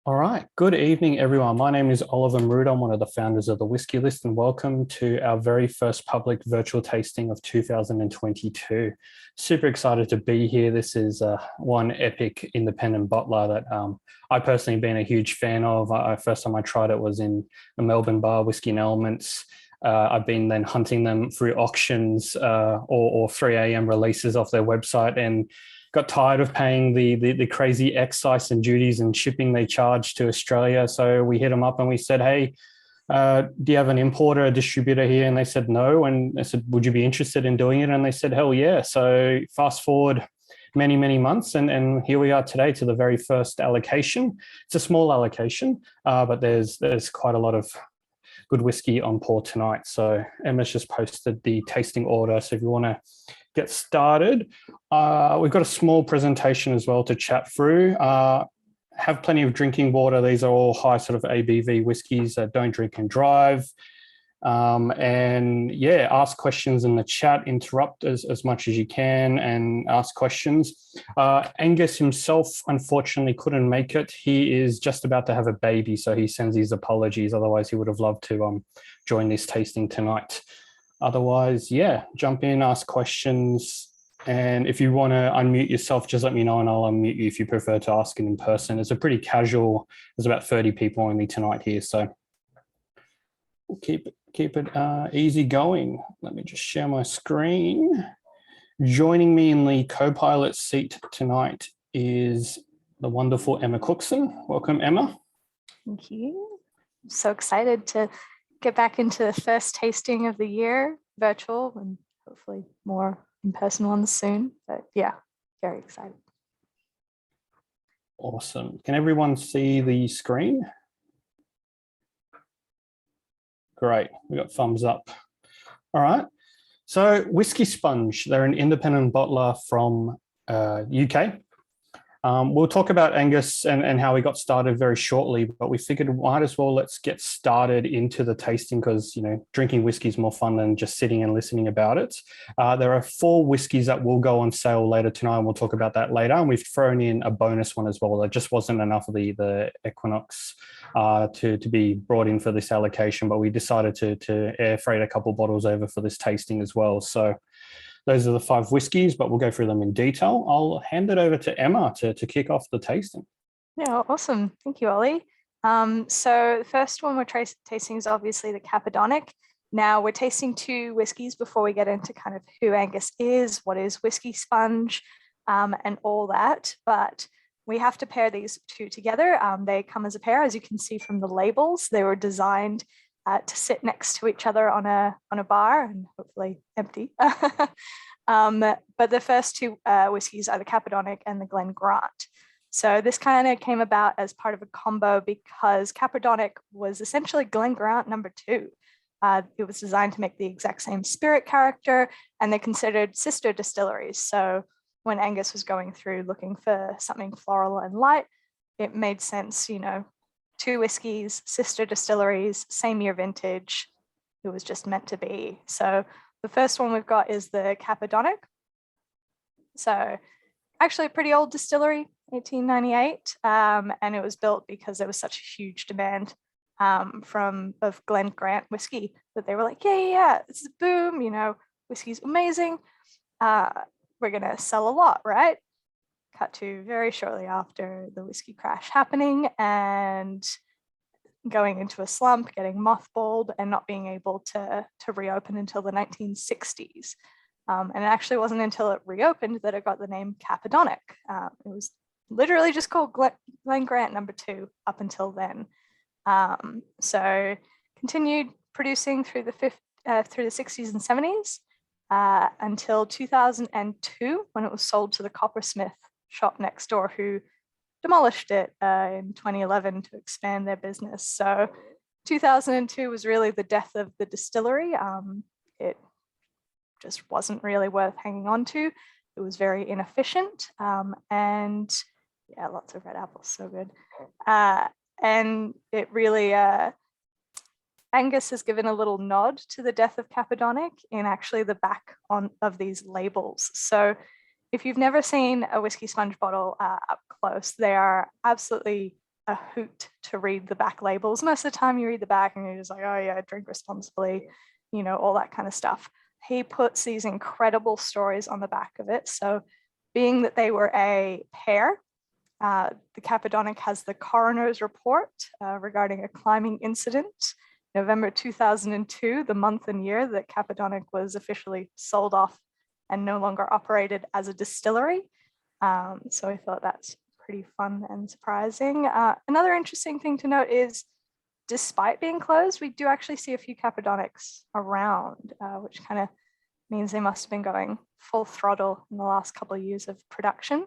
All right. Good evening, everyone. My name is Oliver Marood. I'm one of the founders of the Whisky List, and welcome to our very first public virtual tasting of 2022. Super excited to be here. This is one epic independent bottler that I personally been a huge fan of. First time I tried it was in the Melbourne bar, Whiskey and Elements. I've been then hunting them through auctions or 3 a.m. releases off their website, and got tired of paying the crazy excise and duties and shipping they charge to Australia. So we hit them up and we said, hey, do you have an importer, a distributor here? And they said no. And I said, would you be interested in doing it? And they said, hell yeah. So fast forward many, many months. And here we are today to the very first allocation. It's a small allocation, but there's quite a lot of good whiskey on pour tonight. So Emma's just posted the tasting order. So if you want to get started, we've got a small presentation as well to chat through. Have plenty of drinking water. These are all high sort of ABV whiskies that don't drink and drive. And yeah, ask questions in the chat, interrupt as much as you can and ask questions. Angus himself, unfortunately, couldn't make it. He is just about to have a baby, so he sends his apologies. Otherwise, he would have loved to join this tasting tonight. Otherwise, yeah, jump in, ask questions. And if you want to unmute yourself, just let me know and I'll unmute you if you prefer to ask it in person. It's a pretty casual, there's about 30 people only tonight here, so we'll keep it easy going. Let me just share my screen. Joining me in the co-pilot seat tonight is the wonderful Emma Cookson. Welcome, Emma. Thank you. I'm so excited to get back into the first tasting of the year, virtual, and hopefully more in-person ones soon. But yeah, very excited. Awesome. Can everyone see the screen? Great, we got thumbs up. All right. So Whisky Sponge, they're an independent bottler from UK. We'll talk about Angus and how we got started very shortly, but we figured might as well let's get started into the tasting because, you know, drinking whiskey is more fun than just sitting and listening about it. There are 4 whiskies that will go on sale later tonight, and we'll talk about that later. And we've thrown in a bonus one as well. There just wasn't enough of the Equinox to be brought in for this allocation, but we decided to air freight a couple bottles over for this tasting as well. So those are the 5 whiskies, but we'll go through them in detail. I'll hand it over to Emma to kick off the tasting. Yeah, awesome. Thank you, Ollie. So the first one we're tasting is obviously the Caperdonich. Now we're tasting 2 whiskies before we get into kind of who Angus is, what is Whisky Sponge, and all that. But we have to pair these 2 together. They come as a pair, as you can see from the labels. They were designed to sit next to each other on a bar and hopefully empty. But the first 2 whiskies are the Caperdonich and the Glen Grant. So this kind of came about as part of a combo because Caperdonich was essentially Glen Grant #2. It was designed to make the exact same spirit character, and they're considered sister distilleries. So when Angus was going through looking for something floral and light, it made sense, you know, 2 whiskies, sister distilleries, same year vintage. It was just meant to be. So the first one we've got is the Caperdonich. So actually a pretty old distillery, 1898. And it was built because there was such a huge demand of Glen Grant whiskey that they were like, yeah, this is a boom, you know, whiskey's amazing. We're gonna sell a lot, right? Cut to very shortly after the whiskey crash happening and going into a slump, getting mothballed and not being able to reopen until the 1960s. And it actually wasn't until it reopened that it got the name Caperdonich. It was literally just called Glen Grant #2 up until then. So continued producing through the 60s and 70s until 2002 when it was sold to the coppersmith shop next door, who demolished it in 2011 to expand their business. So 2002 was really the death of the distillery. It just wasn't really worth hanging on to. It was very inefficient, and yeah, lots of red apples, so good. And it really, Angus has given a little nod to the death of Caperdonich in actually the back of these labels. So if you've never seen a whiskey sponge bottle up close, they are absolutely a hoot to read the back labels. Most of the time you read the back and you're just like, oh yeah, drink responsibly, you know, all that kind of stuff. He puts these incredible stories on the back of it. So being that they were a pair, the Caperdonich has the coroner's report regarding a climbing incident, November 2002, the month and year that Caperdonich was officially sold off and no longer operated as a distillery. So I thought that's pretty fun and surprising. Another interesting thing to note is, despite being closed, we do actually see a few Caperdonichs around, which kind of means they must have been going full throttle in the last couple of years of production.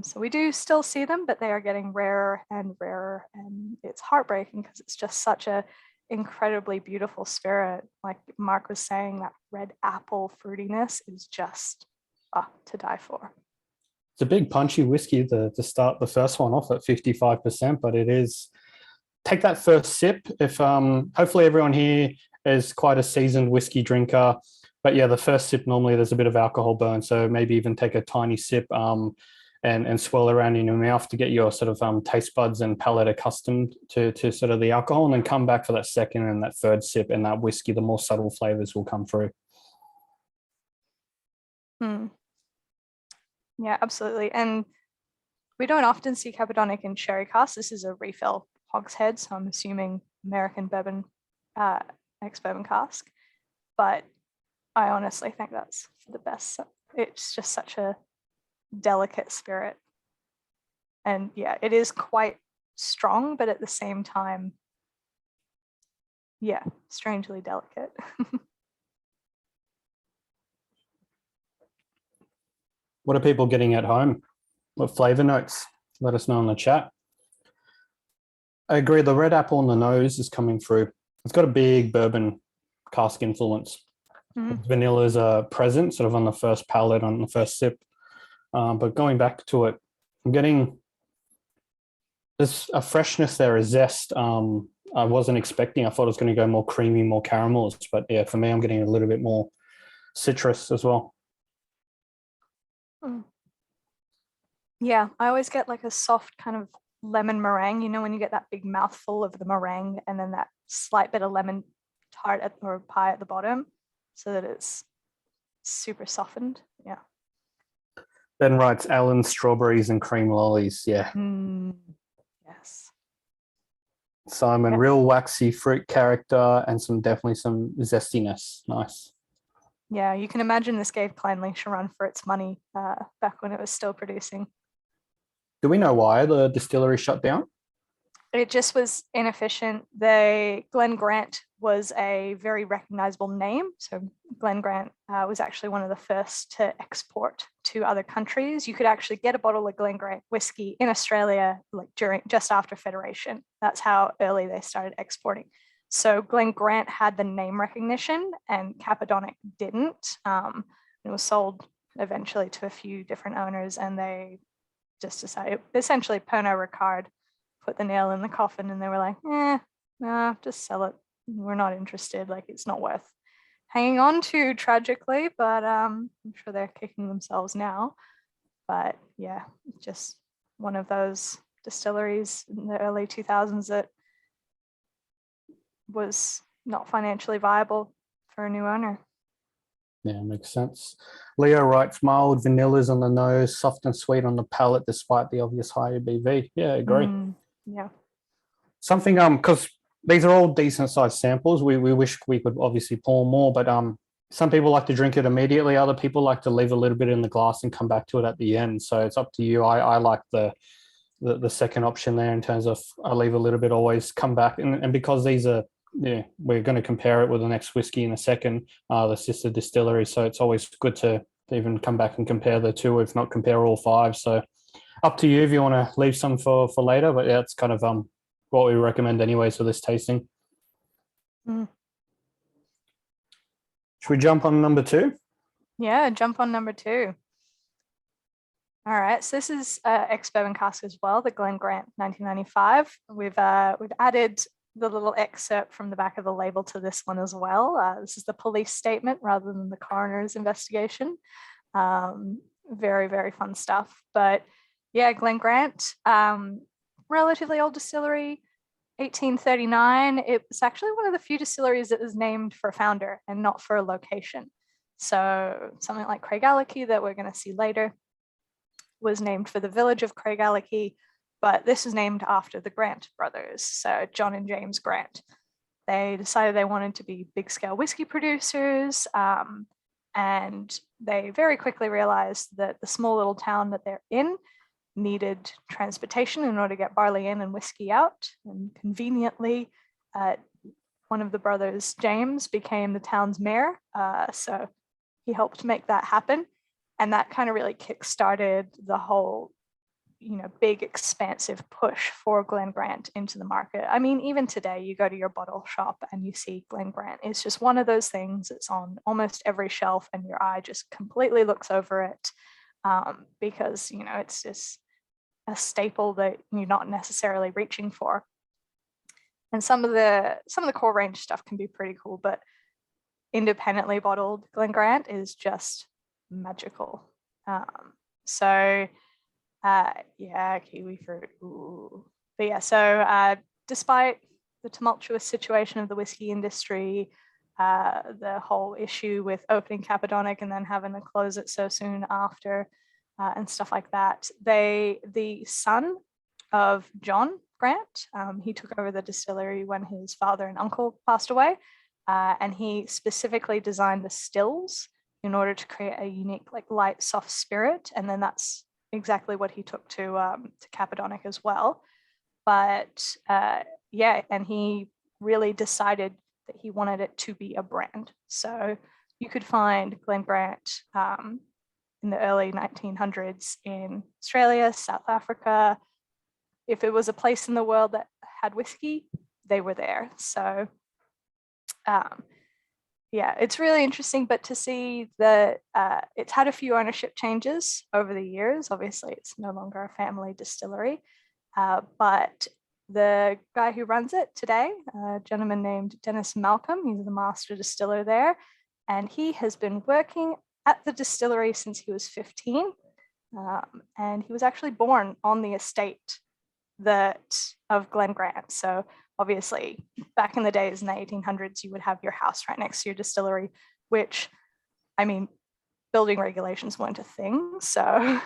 So we do still see them, but they are getting rarer and rarer, and it's heartbreaking because it's just such a incredibly beautiful spirit. Like Mark was saying, that red apple fruitiness is just to die for. It's a big punchy whiskey to start the first one off at 55%, but it is, take that first sip. If hopefully everyone here is quite a seasoned whiskey drinker, but yeah, the first sip, normally there's a bit of alcohol burn. So maybe even take a tiny sip and swirl around in your mouth to get your sort of taste buds and palate accustomed to sort of the alcohol, and then come back for that second and that third sip, and that whiskey, the more subtle flavors will come through. Yeah, absolutely. And we don't often see Caperdonich in sherry cask. This is a refill hogshead, so I'm assuming American bourbon, ex-bourbon cask. But I honestly think that's for the best. It's just such a delicate spirit. And yeah, it is quite strong, but at the same time, yeah, strangely delicate. What are people getting at home? What flavor notes? Let us know in the chat. I agree, the red apple on the nose is coming through. It's got a big bourbon cask influence. Vanilla is present sort of on the first palate, on the first sip. But going back to it, I'm getting there's a freshness there, a zest. I wasn't expecting. I thought it was going to go more creamy, more caramels. But yeah, for me, I'm getting a little bit more citrus as well. Yeah, I always get like a soft kind of lemon meringue, you know, when you get that big mouthful of the meringue and then that slight bit of lemon tart or pie at the bottom, so that it's super softened. Yeah. Ben writes Alan strawberries and cream lollies. Yeah. Yes. Simon, real waxy fruit character and definitely some zestiness. Nice. Yeah, you can imagine this gave Craigellachie a run for its money back when it was still producing. Do we know why the distillery shut down? It just was inefficient. Glen Grant was a very recognizable name. So Glen Grant was actually one of the first to export to other countries. You could actually get a bottle of Glen Grant whiskey in Australia like just after Federation. That's how early they started exporting. So Glen Grant had the name recognition and Caperdonich didn't. It was sold eventually to a few different owners, and they just decided, essentially Pernod Ricard put the nail in the coffin, and they were like, nah, just sell it. We're not interested. Like, it's not worth hanging on to, tragically, but I'm sure they're kicking themselves now. But yeah, just one of those distilleries in the early 2000s that was not financially viable for a new owner. Yeah, makes sense. Leo writes, mild vanillas on the nose, soft and sweet on the palate, despite the obvious higher BV. Yeah, I agree. Yeah. Something, because these are all decent sized samples. We wish we could obviously pour more, but some people like to drink it immediately. Other people like to leave a little bit in the glass and come back to it at the end. So it's up to you. I like the second option there in terms of I leave a little bit, always come back. And because these are, yeah, we're going to compare it with the next whiskey in a second, the sister distillery. So it's always good to even come back and compare the two, if not compare all five. So up to you if you want to leave some for later. But yeah, it's kind of what we recommend anyways for this tasting. Should we jump on number 2? Yeah, jump on number 2. All right, so this is ex-bourbon cask as well, the Glen Grant 1995. We've added the little excerpt from the back of the label to this one as well. This is the police statement rather than the coroner's investigation. Very, very fun stuff. But yeah, Glen Grant, relatively old distillery, 1839. It was actually one of the few distilleries that was named for a founder and not for a location. So something like Craigellachie that we're going to see later was named for the village of Craigellachie, but this is named after the Grant brothers, so John and James Grant. They decided they wanted to be big scale whiskey producers, and they very quickly realized that the small little town that they're in needed transportation in order to get barley in and whiskey out. And conveniently, one of the brothers, James, became the town's mayor. So he helped make that happen. And that kind of really kickstarted the whole, big expansive push for Glen Grant into the market. I mean, even today, you go to your bottle shop and you see Glen Grant. It's just one of those things that's on almost every shelf, and your eye just completely looks over it, because it's just a staple that you're not necessarily reaching for. And some of the core range stuff can be pretty cool, but independently bottled Glen Grant is just magical. Kiwi fruit. Ooh. But yeah, so despite the tumultuous situation of the whiskey industry, the whole issue with opening Caperdonich and then having to close it so soon after, and stuff like that, the son of John Grant, he took over the distillery when his father and uncle passed away, and he specifically designed the stills in order to create a unique, light, soft spirit. And then that's exactly what he took to Caperdonich as well. But and he really decided that he wanted it to be a brand. So you could find Glen Grant in the early 1900s in Australia, South Africa. If it was a place in the world that had whiskey, they were there. So it's really interesting, but to see that it's had a few ownership changes over the years. Obviously, it's no longer a family distillery, but the guy who runs it today, a gentleman named Dennis Malcolm, he's the master distiller there, and he has been working at the distillery since he was 15, and he was actually born on the estate of Glen Grant. So obviously, back in the days in the 1800s, you would have your house right next to your distillery, which, I mean, building regulations weren't a thing. So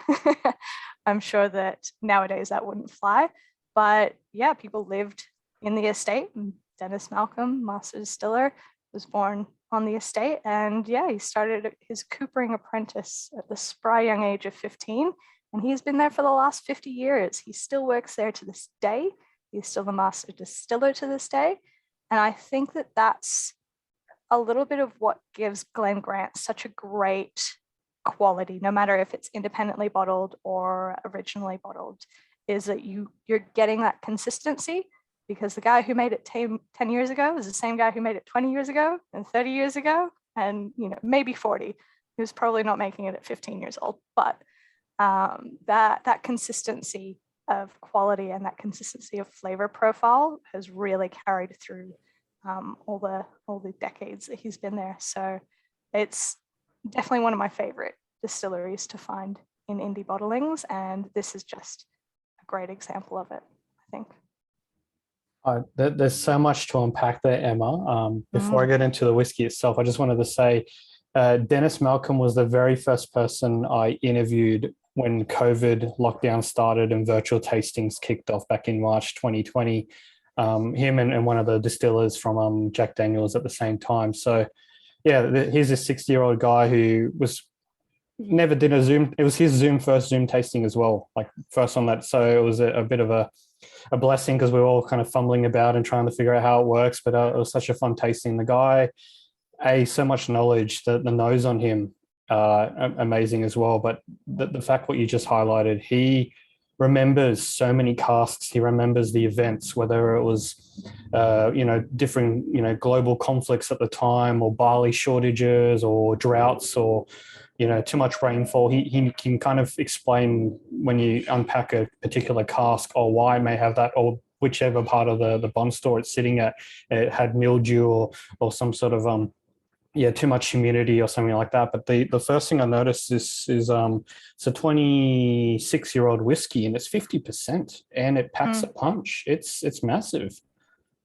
I'm sure that nowadays that wouldn't fly. But yeah, people lived in the estate. And Dennis Malcolm, master distiller, was born on the estate. And yeah, he started his coopering apprentice at the spry young age of 15. And he's been there for the last 50 years. He still works there to this day. He's still the master distiller to this day. And I think that that's a little bit of what gives Glen Grant such a great quality, no matter if it's independently bottled or originally bottled, is that you're getting that consistency, because the guy who made it 10 years ago is the same guy who made it 20 years ago and 30 years ago, and maybe 40. He was probably not making it at 15 years old, but that consistency of quality and that consistency of flavor profile has really carried through all the decades that he's been there. So it's definitely one of my favorite distilleries to find in indie bottlings, and this is just a great example of it, I think. There's so much to unpack there, Emma. Before I get into the whiskey itself, I just wanted to say Dennis Malcolm was the very first person I interviewed when COVID lockdown started and virtual tastings kicked off back in March 2020. Him and one of the distillers from Jack Daniels at the same time. So yeah, he's a 60-year-old guy who never did a Zoom. It was his first Zoom tasting as well, first on that. So it was a bit of a blessing, because we were all kind of fumbling about and trying to figure out how it works. But it was such a fun tasting. The guy, so much knowledge, the nose on him, amazing as well. But the fact what you just highlighted, he remembers so many casks. He remembers the events, whether it was different global conflicts at the time, or barley shortages, or droughts, or too much rainfall. He can kind of explain, when you unpack a particular cask, or why it may have that, or whichever part of the bond store it's sitting at, it had mildew or some sort of yeah, too much humidity or something like that. But the first thing I noticed is it's a 26-year-old whiskey and it's 50% and it packs a punch. It's massive.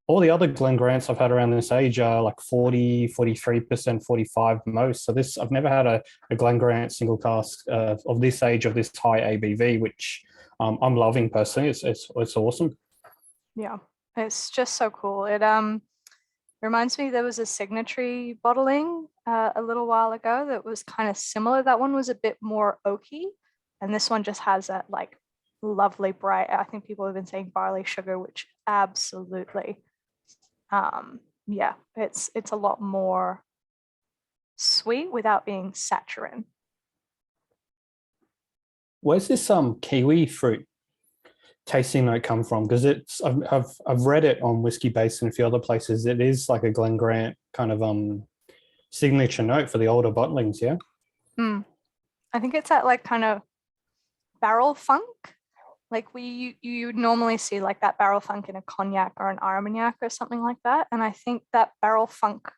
All the other Glen Grants I've had around this age are like 40, 43%, 45 most. So this, I've never had a Glen Grant single cask of this age, of this high ABV, which I'm loving personally. It's awesome. Yeah, it's just so cool. It reminds me there was a Signatory bottling a little while ago that was kind of similar. That one was a bit more oaky, and this one just has that like lovely bright. I think people have been saying barley sugar, which absolutely, yeah, it's a lot more sweet without being saccharine. Where's this kiwi fruit tasting note come from? Because I've read it on Whiskey Base and a few other places. It is like a Glen Grant kind of signature note for the older bottlings, yeah. I think it's that like kind of barrel funk. Like you normally see like that barrel funk in a cognac or an Armagnac or something like that. And I think that barrel funk,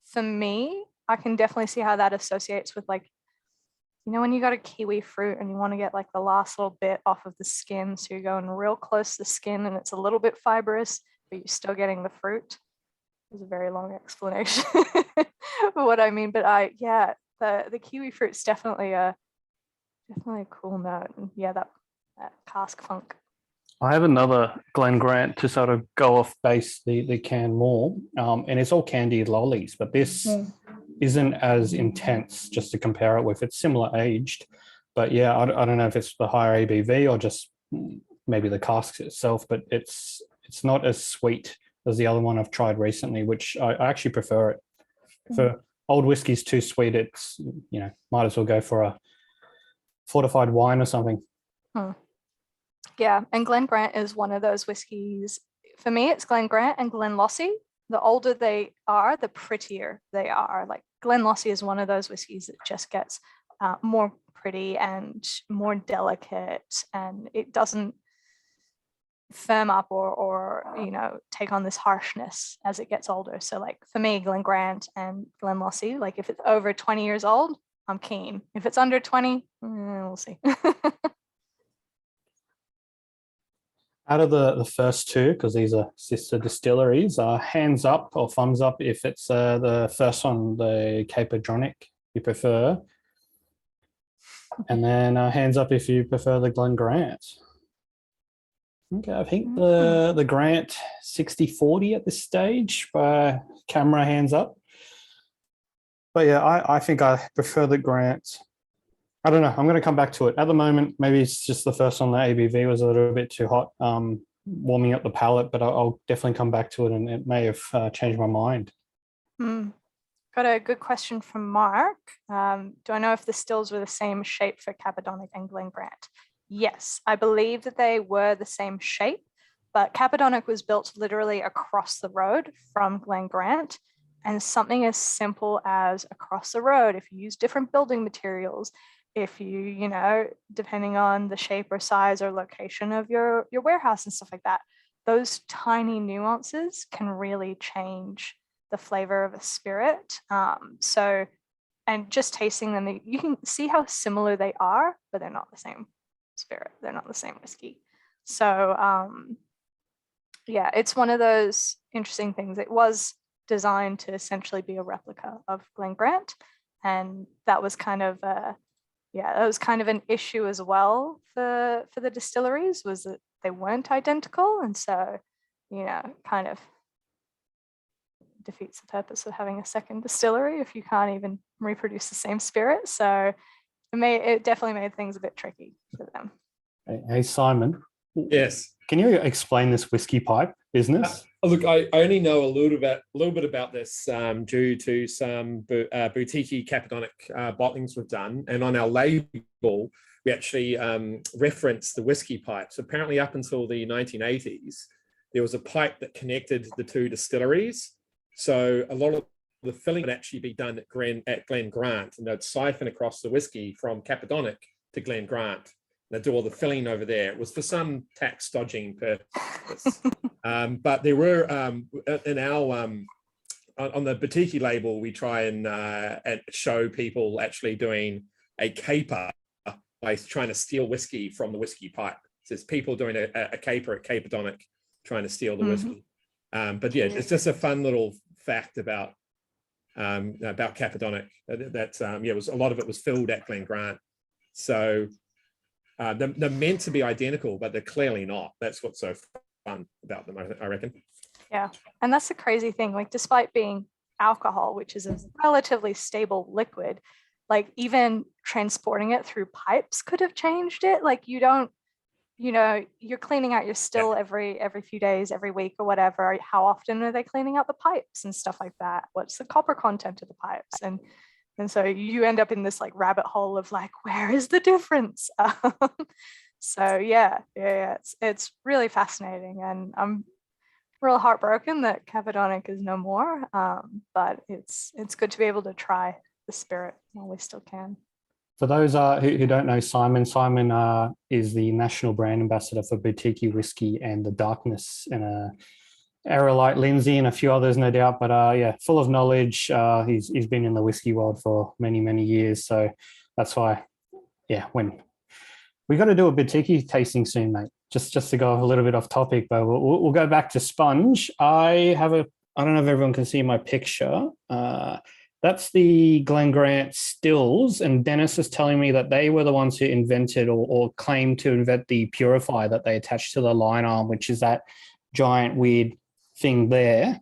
for me, I can definitely see how that associates with like, you know, when you got a kiwi fruit and you want to get like the last little bit off of the skin. So you're going real close to the skin and it's a little bit fibrous, but you're still getting the fruit. It's a very long explanation of what I mean. But yeah, the kiwi fruit's definitely a cool note. And yeah, that cask funk. I have another Glen Grant to sort of go off base the can more, and it's all candied lollies, but this isn't as intense. Just to compare it with, it's similar aged, but yeah, I don't know if it's the higher ABV or just maybe the cask itself, but it's not as sweet as the other one I've tried recently, which I actually prefer it. For old whiskey's too sweet, it's, you know, might as well go for a fortified wine or something. Yeah, and Glen Grant is one of those whiskies. For me, it's Glen Grant and Glenlossie. The older they are, the prettier they are. Like Glenlossie is one of those whiskies that just gets more pretty and more delicate, and it doesn't firm up or you know, take on this harshness as it gets older. So like for me, Glen Grant and Glenlossie, like if it's over 20 years old, I'm keen. If it's under 20, we'll see. Out of the first two, because these are sister distilleries, hands up or thumbs up if it's the first one, the Caperdonich, you prefer. And then hands up if you prefer the Glen Grant. Okay, I think the Grant 60-40 at this stage by camera hands up. But yeah, I think I prefer the Grant. I don't know. I'm going to come back to it. At the moment, maybe it's just the first one, the ABV was a little bit too hot, warming up the palate, but I'll definitely come back to it, and it may have changed my mind. Got a good question from Mark. Do I know if the stills were the same shape for Caperdonich and Glen Grant? Yes, I believe that they were the same shape, but Caperdonich was built literally across the road from Glen Grant. And something as simple as across the road, if you use different building materials, if you know, depending on the shape or size or location of your warehouse and stuff like that, those tiny nuances can really change the flavor of a spirit. So, and just tasting them, you can see how similar they are, but they're not the same spirit. They're not the same whiskey. So, yeah, it's one of those interesting things. It was designed to essentially be a replica of Glen Grant, and that was kind of that was kind of an issue as well for the distilleries, was that they weren't identical, and so, you know, kind of defeats the purpose of having a second distillery if you can't even reproduce the same spirit. So it definitely made things a bit tricky for them. Hey Simon. Yes. Can you explain this whiskey pipe business? Look, I only know a little bit about this due to some boutique Caperdonich bottlings we've done, and on our label we actually reference the whiskey pipes. Apparently, up until the 1980s, there was a pipe that connected the two distilleries. So a lot of the filling would actually be done at Glen Grant, and they'd siphon across the whiskey from Caperdonich to Glen Grant. They do all the filling over there. It was for some tax dodging purpose. But there were, in our on the boutique label, we try and show people actually doing a caper by trying to steal whiskey from the whiskey pipe. So it's people doing a caper at Caperdonich trying to steal the whiskey. But yeah, it's just a fun little fact about Caperdonich that it was, a lot of it was filled at Glen Grant. So they're meant to be identical, but they're clearly not. That's what's so fun about them, I reckon. Yeah, and that's the crazy thing. Like, despite being alcohol, which is a relatively stable liquid, like even transporting it through pipes could have changed it. Like, you don't, you're cleaning out your still every few days, every week or whatever. How often are they cleaning out the pipes and stuff like that? What's the copper content of the pipes? And so you end up in this like rabbit hole of like, where is the difference? So yeah, it's really fascinating, and I'm real heartbroken that Caperdonich is no more. But it's good to be able to try the spirit while we still can. For those who don't know Simon is the national brand ambassador for Boutique Whiskey and the Darkness, and Aerolite Lindsay and a few others, no doubt. But full of knowledge. He's been in the whiskey world for many, many years. So that's why, when we got to do a boutique tasting soon, mate. Just to go a little bit off topic, but we'll go back to Sponge. I don't know if everyone can see my picture. That's the Glen Grant stills, and Dennis is telling me that they were the ones who invented or claimed to invent the purifier that they attached to the line arm, which is that giant weird thing there.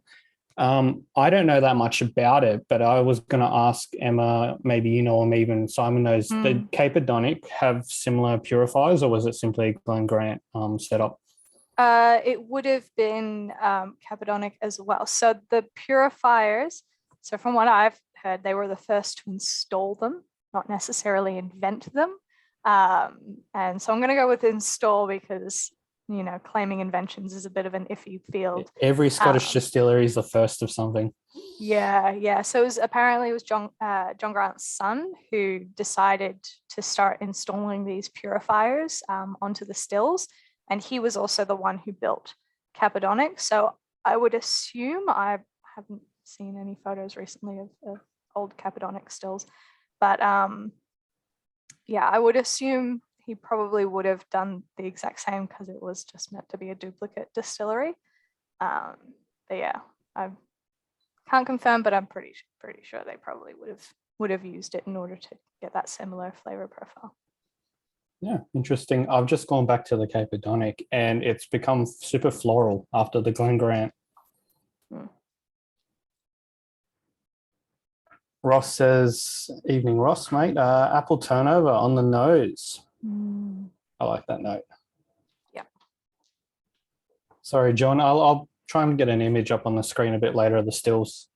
I don't know that much about it, but I was going to ask Emma, maybe you know, or even Simon knows, did Caperdonich have similar purifiers, or was it simply Glen Grant setup? It would have been Caperdonich as well. So the purifiers, so from what I've heard, they were the first to install them, not necessarily invent them. And so I'm going to go with install because, claiming inventions is a bit of an iffy field. Every Scottish distillery is the first of something. Yeah. So it was John Grant's son who decided to start installing these purifiers onto the stills. And he was also the one who built Caperdonich. So I would assume, I haven't seen any photos recently of old Caperdonich stills, but I would assume he probably would have done the exact same because it was just meant to be a duplicate distillery. But yeah, I can't confirm, but I'm pretty sure they probably would have used it in order to get that similar flavor profile. Yeah, interesting. I've just gone back to the Caperdonich, and it's become super floral after the Glen Grant. Ross says, evening, Ross, mate. Apple turnover on the nose. I like that note. Yeah. Sorry, John. I'll try and get an image up on the screen a bit later of the stills.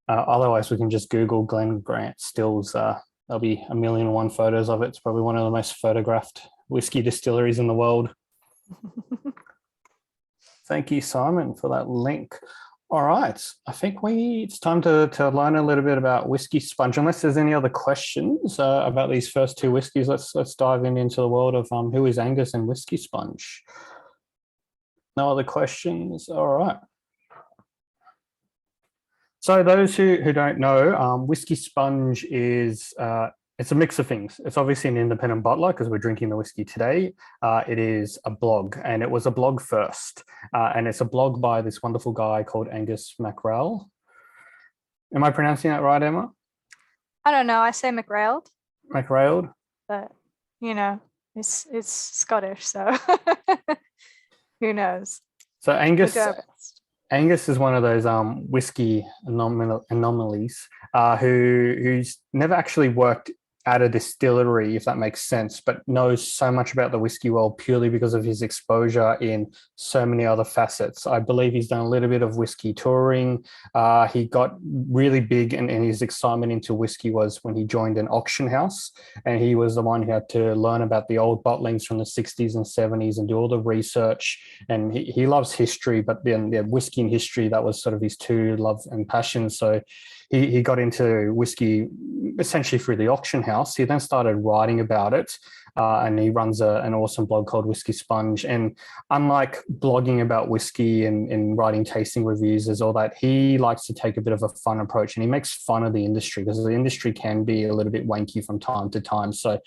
Otherwise, we can just Google Glen Grant stills. There'll be 1,000,001 photos of it. It's probably one of the most photographed whiskey distilleries in the world. Thank you, Simon, for that link. All right, I think it's time to learn a little bit about Whiskey Sponge. Unless there's any other questions about these first two whiskies, let's dive into the world of who is Angus and Whiskey Sponge. No other questions? All right. So those who don't know, Whiskey Sponge is it's a mix of things. It's obviously an independent bottler because we're drinking the whiskey today. It is a blog, and it was a blog first. And it's a blog by this wonderful guy called Angus McRail. Am I pronouncing that right, Emma? I don't know. I say McRailed. McRailed? But, it's Scottish, so who knows? So Angus is one of those whiskey anomalies who's never actually worked at a distillery, if that makes sense, but knows so much about the whiskey world purely because of his exposure in so many other facets. I believe he's done a little bit of whiskey touring. He got really big, and his excitement into whiskey was when he joined an auction house, and he was the one who had to learn about the old bottlings from the 60s and 70s and do all the research. And he loves history, but then whiskey and history, that was sort of his two love and passion. So he got into whiskey essentially through the auction house. He then started writing about it, and he runs an awesome blog called Whisky Sponge. And unlike blogging about whiskey and writing tasting reviews as all that, he likes to take a bit of a fun approach, and he makes fun of the industry because the industry can be a little bit wanky from time to time. So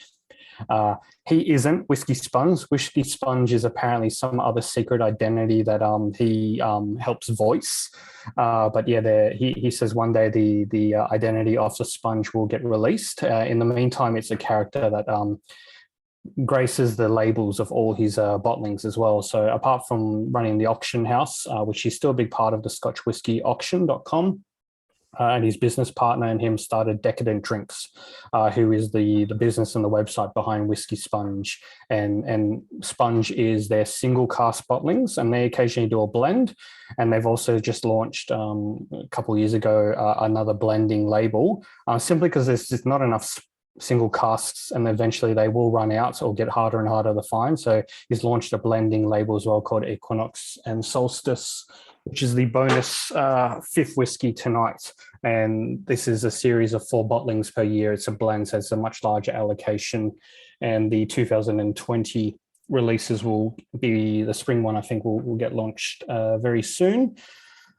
he isn't Whisky Sponge. Whisky Sponge is apparently some other secret identity that he helps voice. But yeah, he says one day the identity of the sponge will get released. In the meantime, it's a character that graces the labels of all his bottlings as well. So apart from running the auction house, which is still a big part of the Scotch Whisky Auction.com, and his business partner and him started Decadent Drinks, who is the business and the website behind Whisky Sponge. And Sponge is their single cask bottlings, and they occasionally do a blend. And they've also just launched a couple of years ago another blending label, simply because there's just not enough single casks, and eventually they will run out or get harder and harder to find. So he's launched a blending label as well called Equinox and Solstice, which is the bonus fifth whiskey tonight. And this is a series of 4 bottlings per year. It's a blend, so it's a much larger allocation. And the 2020 releases will be the spring one, I think, will get launched very soon.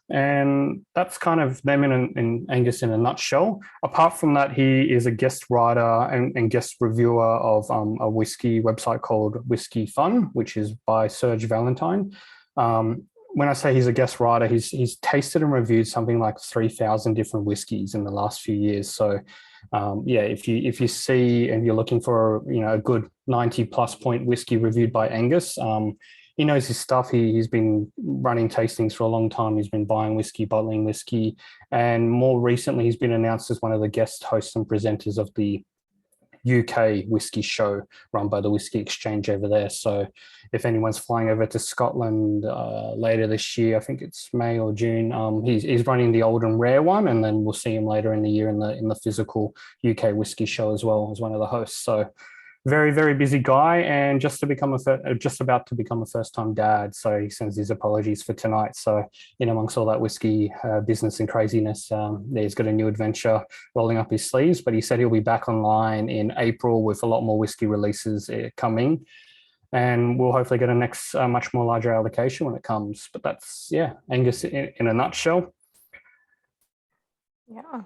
And that's kind of them in Angus in a nutshell. Apart from that, he is a guest writer and guest reviewer of a whiskey website called Whiskey Fun, which is by Serge Valentine. When I say he's a guest writer, he's tasted and reviewed something like 3,000 different whiskies in the last few years. So, yeah, if you see and you're looking for a good 90+ point whiskey reviewed by Angus, he knows his stuff. He's been running tastings for a long time. He's been buying whiskey, bottling whiskey, and more recently, he's been announced as one of the guest hosts and presenters of the UK whiskey show run by the Whiskey Exchange over there. So if anyone's flying over to Scotland later this year, I think it's May or June, he's running the old and rare one, and then we'll see him later in the year in the physical UK whiskey show as well as one of the hosts. So very, very busy guy, and just about to become a first-time dad. So he sends his apologies for tonight. So in amongst all that whiskey business and craziness, he's got a new adventure rolling up his sleeves. But he said he'll be back online in April with a lot more whiskey releases coming, and we'll hopefully get a next much more larger allocation when it comes. But that's Angus in a nutshell. Yeah.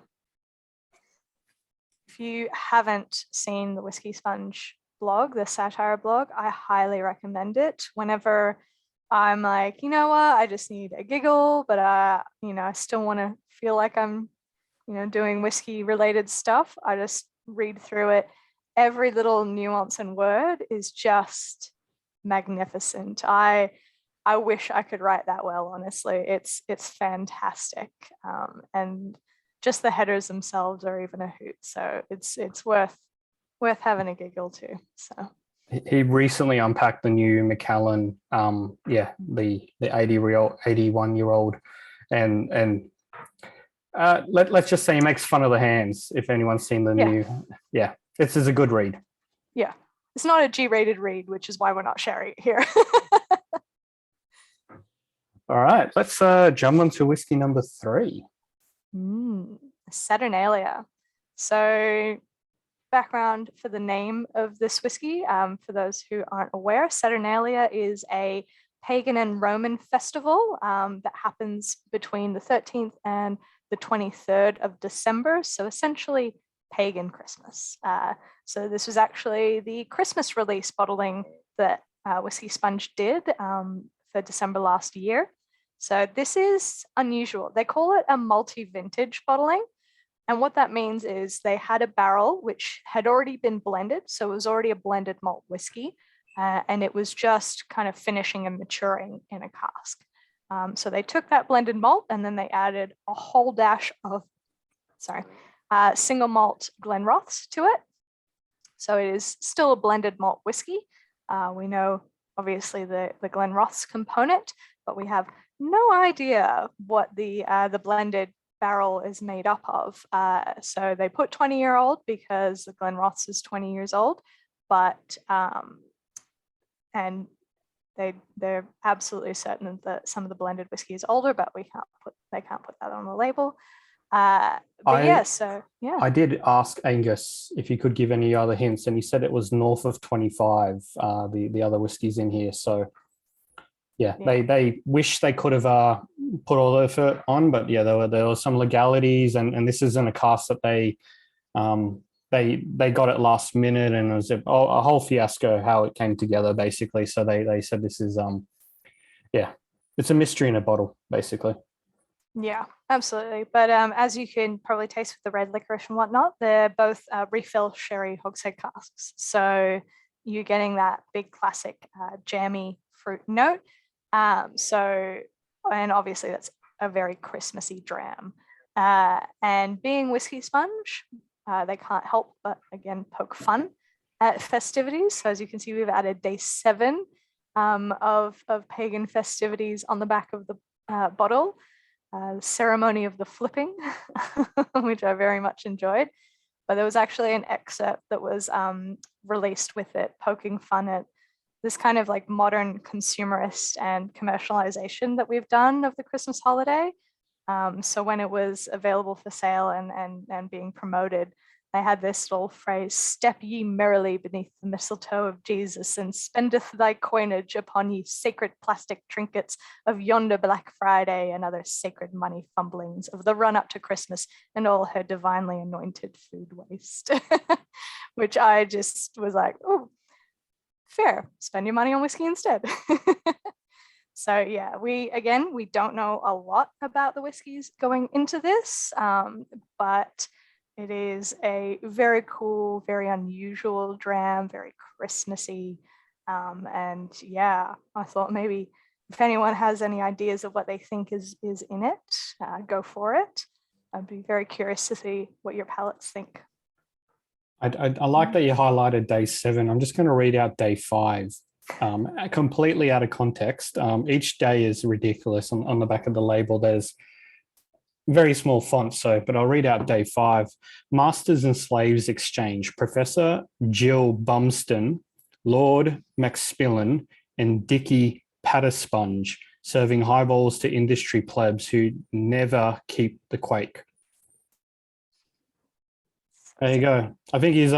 If you haven't seen the Whisky Sponge blog, the satire blog, I highly recommend it. Whenever I'm like, you know what, I just need a giggle, but I still want to feel like I'm, doing whiskey related stuff, I just read through it. Every little nuance and word is just magnificent. I wish I could write that well, honestly. It's fantastic. And just the headers themselves are even a hoot. So it's worth having a giggle too. So he recently unpacked the new Macallan, the 81-year-old, and let's just say he makes fun of the hands. If anyone's seen the new, this is a good read. Yeah, it's not a G-rated read, which is why we're not sharing it here. All right, let's jump onto whiskey number 3. Saturnalia. So background for the name of this whiskey, for those who aren't aware, Saturnalia is a pagan and Roman festival that happens between the 13th and the 23rd of December. So essentially pagan Christmas. So this was actually the Christmas release bottling that Whisky Sponge did for December last year. So this is unusual. They call it a multi-vintage bottling. And what that means is they had a barrel which had already been blended. So it was already a blended malt whiskey. And it was just kind of finishing and maturing in a cask. So they took that blended malt and then they added a whole dash of, single malt Glenrothes to it. So it is still a blended malt whiskey. We know obviously the Glenrothes component, but we have no idea what the blended barrel is made up of. So they put 20-year-old because the Glenrothes is 20 years old, but and they're absolutely certain that some of the blended whiskey is older, but they can't put that on the label. But I yeah, so yeah. I did ask Angus if he could give any other hints, and he said it was north of 25. The other whiskies in here, so yeah, they wish they could have put all the effort on, but yeah, there were some legalities, and this isn't a cask that they got it last minute, and it was a whole fiasco how it came together basically. So they said this is yeah, it's a mystery in a bottle basically. Yeah, absolutely. But as you can probably taste with the red licorice and whatnot, they're both refill sherry hogshead casks. So you're getting that big classic jammy fruit note. So, and obviously that's a very Christmassy dram. And being Whiskey Sponge, they can't help but again poke fun at festivities. So as you can see, we've added day 7 of pagan festivities on the back of the bottle. Ceremony of the flipping, which I very much enjoyed. But there was actually an excerpt that was released with it, poking fun at this kind of like modern consumerist and commercialization that we've done of the Christmas holiday. So when it was available for sale and being promoted, they had this little phrase, "Step ye merrily beneath the mistletoe of Jesus, and spendeth thy coinage upon ye sacred plastic trinkets of yonder Black Friday and other sacred money fumblings of the run up to Christmas and all her divinely anointed food waste." Which I just was like, oh, fair, spend your money on whiskey instead. So yeah, we don't know a lot about the whiskeys going into this, but it is a very cool, very unusual dram, very Christmassy. And yeah, I thought maybe if anyone has any ideas of what they think is in it, go for it. I'd be very curious to see what your palates think. I like that you highlighted day 7. I'm just going to read out day 5. Completely out of context. Each day is ridiculous. On the back of the label, there's very small font, but I'll read out day 5. Masters and slaves exchange. Professor Jill Bumston, Lord Maxpillan, and Dickie Pattersponge serving highballs to industry plebs who never keep the quake. There you go. I think he's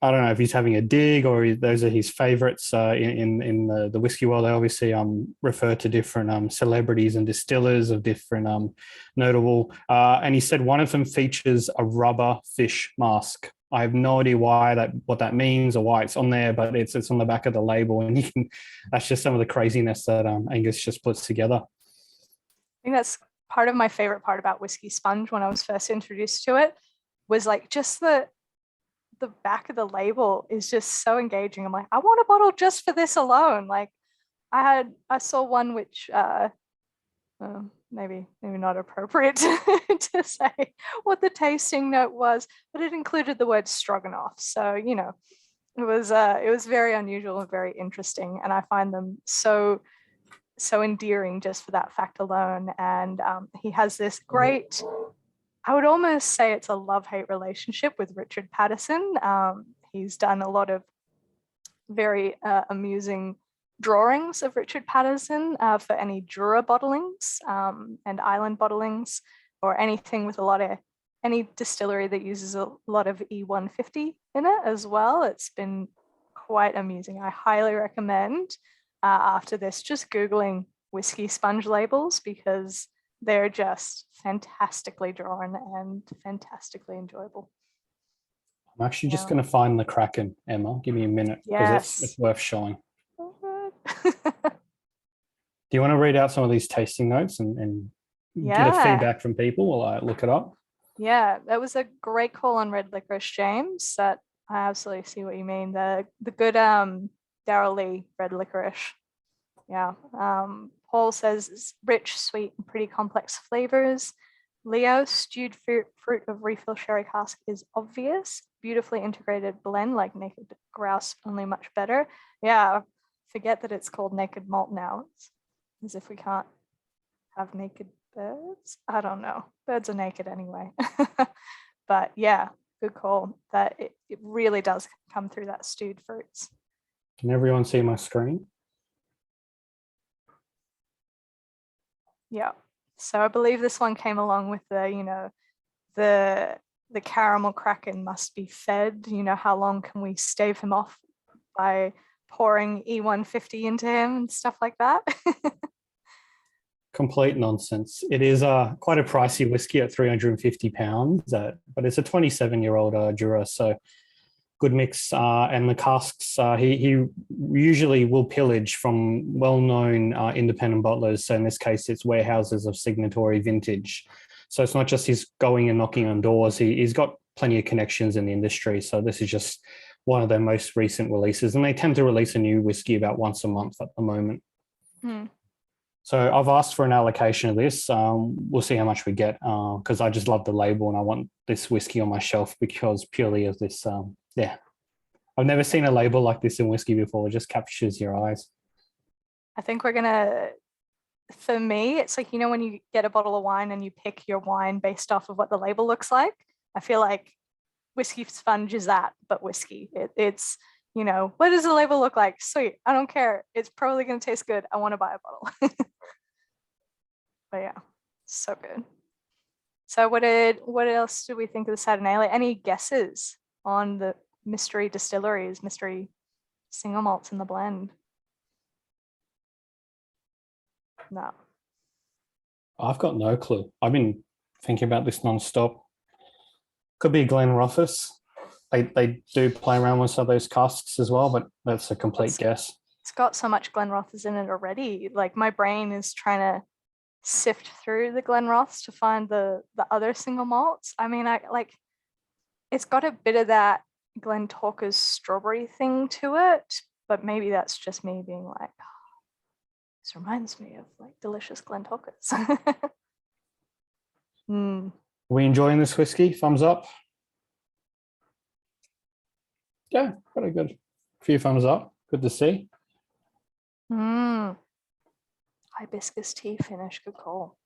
I don't know if he's having a dig or those are his favourites in the whiskey world. They obviously refer to different celebrities and distillers of different notable. And he said one of them features a rubber fish mask. I have no idea what that means or why it's on there, but it's on the back of the label, and that's just some of the craziness that Angus just puts together. I think that's part of my favourite part about Whiskey Sponge when I was first introduced to it, was like just the back of the label is just so engaging. I'm like, I want a bottle just for this alone. Like I saw one which maybe not appropriate to say what the tasting note was, but it included the word stroganoff. So, you know, it was very unusual and very interesting. And I find them so endearing just for that fact alone. And he has this great, I would almost say it's a love-hate relationship with Richard Patterson. He's done a lot of very amusing drawings of Richard Patterson for any Jura bottlings and island bottlings, or anything with any distillery that uses a lot of E150 in it as well. It's been quite amusing. I highly recommend after this just Googling Whiskey Sponge labels, because they're just fantastically drawn and fantastically enjoyable. I'm actually just going to find the Kraken, Emma. Give me a minute, because it's worth showing. Do you want to read out some of these tasting notes and get a feedback from people while I look it up? Yeah, that was a great call on red licorice, James. That I absolutely see what you mean. The good Darrell Lee red licorice. Yeah. Paul says it's rich, sweet, and pretty complex flavors. Leo, stewed fruit of refill sherry cask is obvious. Beautifully integrated blend like Naked Grouse, only much better. Yeah, forget that it's called Naked Malt now. It's as if we can't have naked birds. I don't know. Birds are naked anyway. But yeah, good call. That it really does come through that stewed fruits. Can everyone see my screen? Yeah. So I believe this one came along with the, the caramel kraken must be fed. You know, how long can we stave him off by pouring E150 into him and stuff like that? Complete nonsense. It is quite a pricey whiskey at £350, but it's a 27-year-old Jura, so good mix. And the casks, he usually will pillage from well-known independent bottlers. So in this case, it's warehouses of signatory vintage. So it's not just he's going and knocking on doors. He's got plenty of connections in the industry. So this is just one of their most recent releases. And they tend to release a new whiskey about once a month at the moment. So I've asked for an allocation of this. We'll see how much we get because I just love the label and I want this whiskey on my shelf because purely of this. I've never seen a label like this in whiskey before. It just captures your eyes. I think we're gonna, for me, it's like, you know, when you get a bottle of wine and you pick your wine based off of what the label looks like. I feel like Whiskey Sponge is that, but whiskey. It's, you know, what does the label look like? Sweet, I don't care. It's probably gonna taste good. I want to buy a bottle. But yeah, so good. So what else do we think of the Saturnalia? Any guesses on the mystery distilleries, mystery single malts in the blend? No. I've got no clue. I've been thinking about this nonstop. Could be Glen Rufus. They do play around with some of those casks as well, but that's a complete guess. It's got so much Glenrothes in it already. Like my brain is trying to sift through the Glenrothes to find the other single malts. I mean, it's got a bit of that Glentorka's strawberry thing to it, but maybe that's just me being like, oh, this reminds me of like delicious Glentorkas. Are we enjoying this whiskey? Thumbs up. Yeah, pretty good. A few thumbs up. Good to see. Hibiscus tea finish. Good call.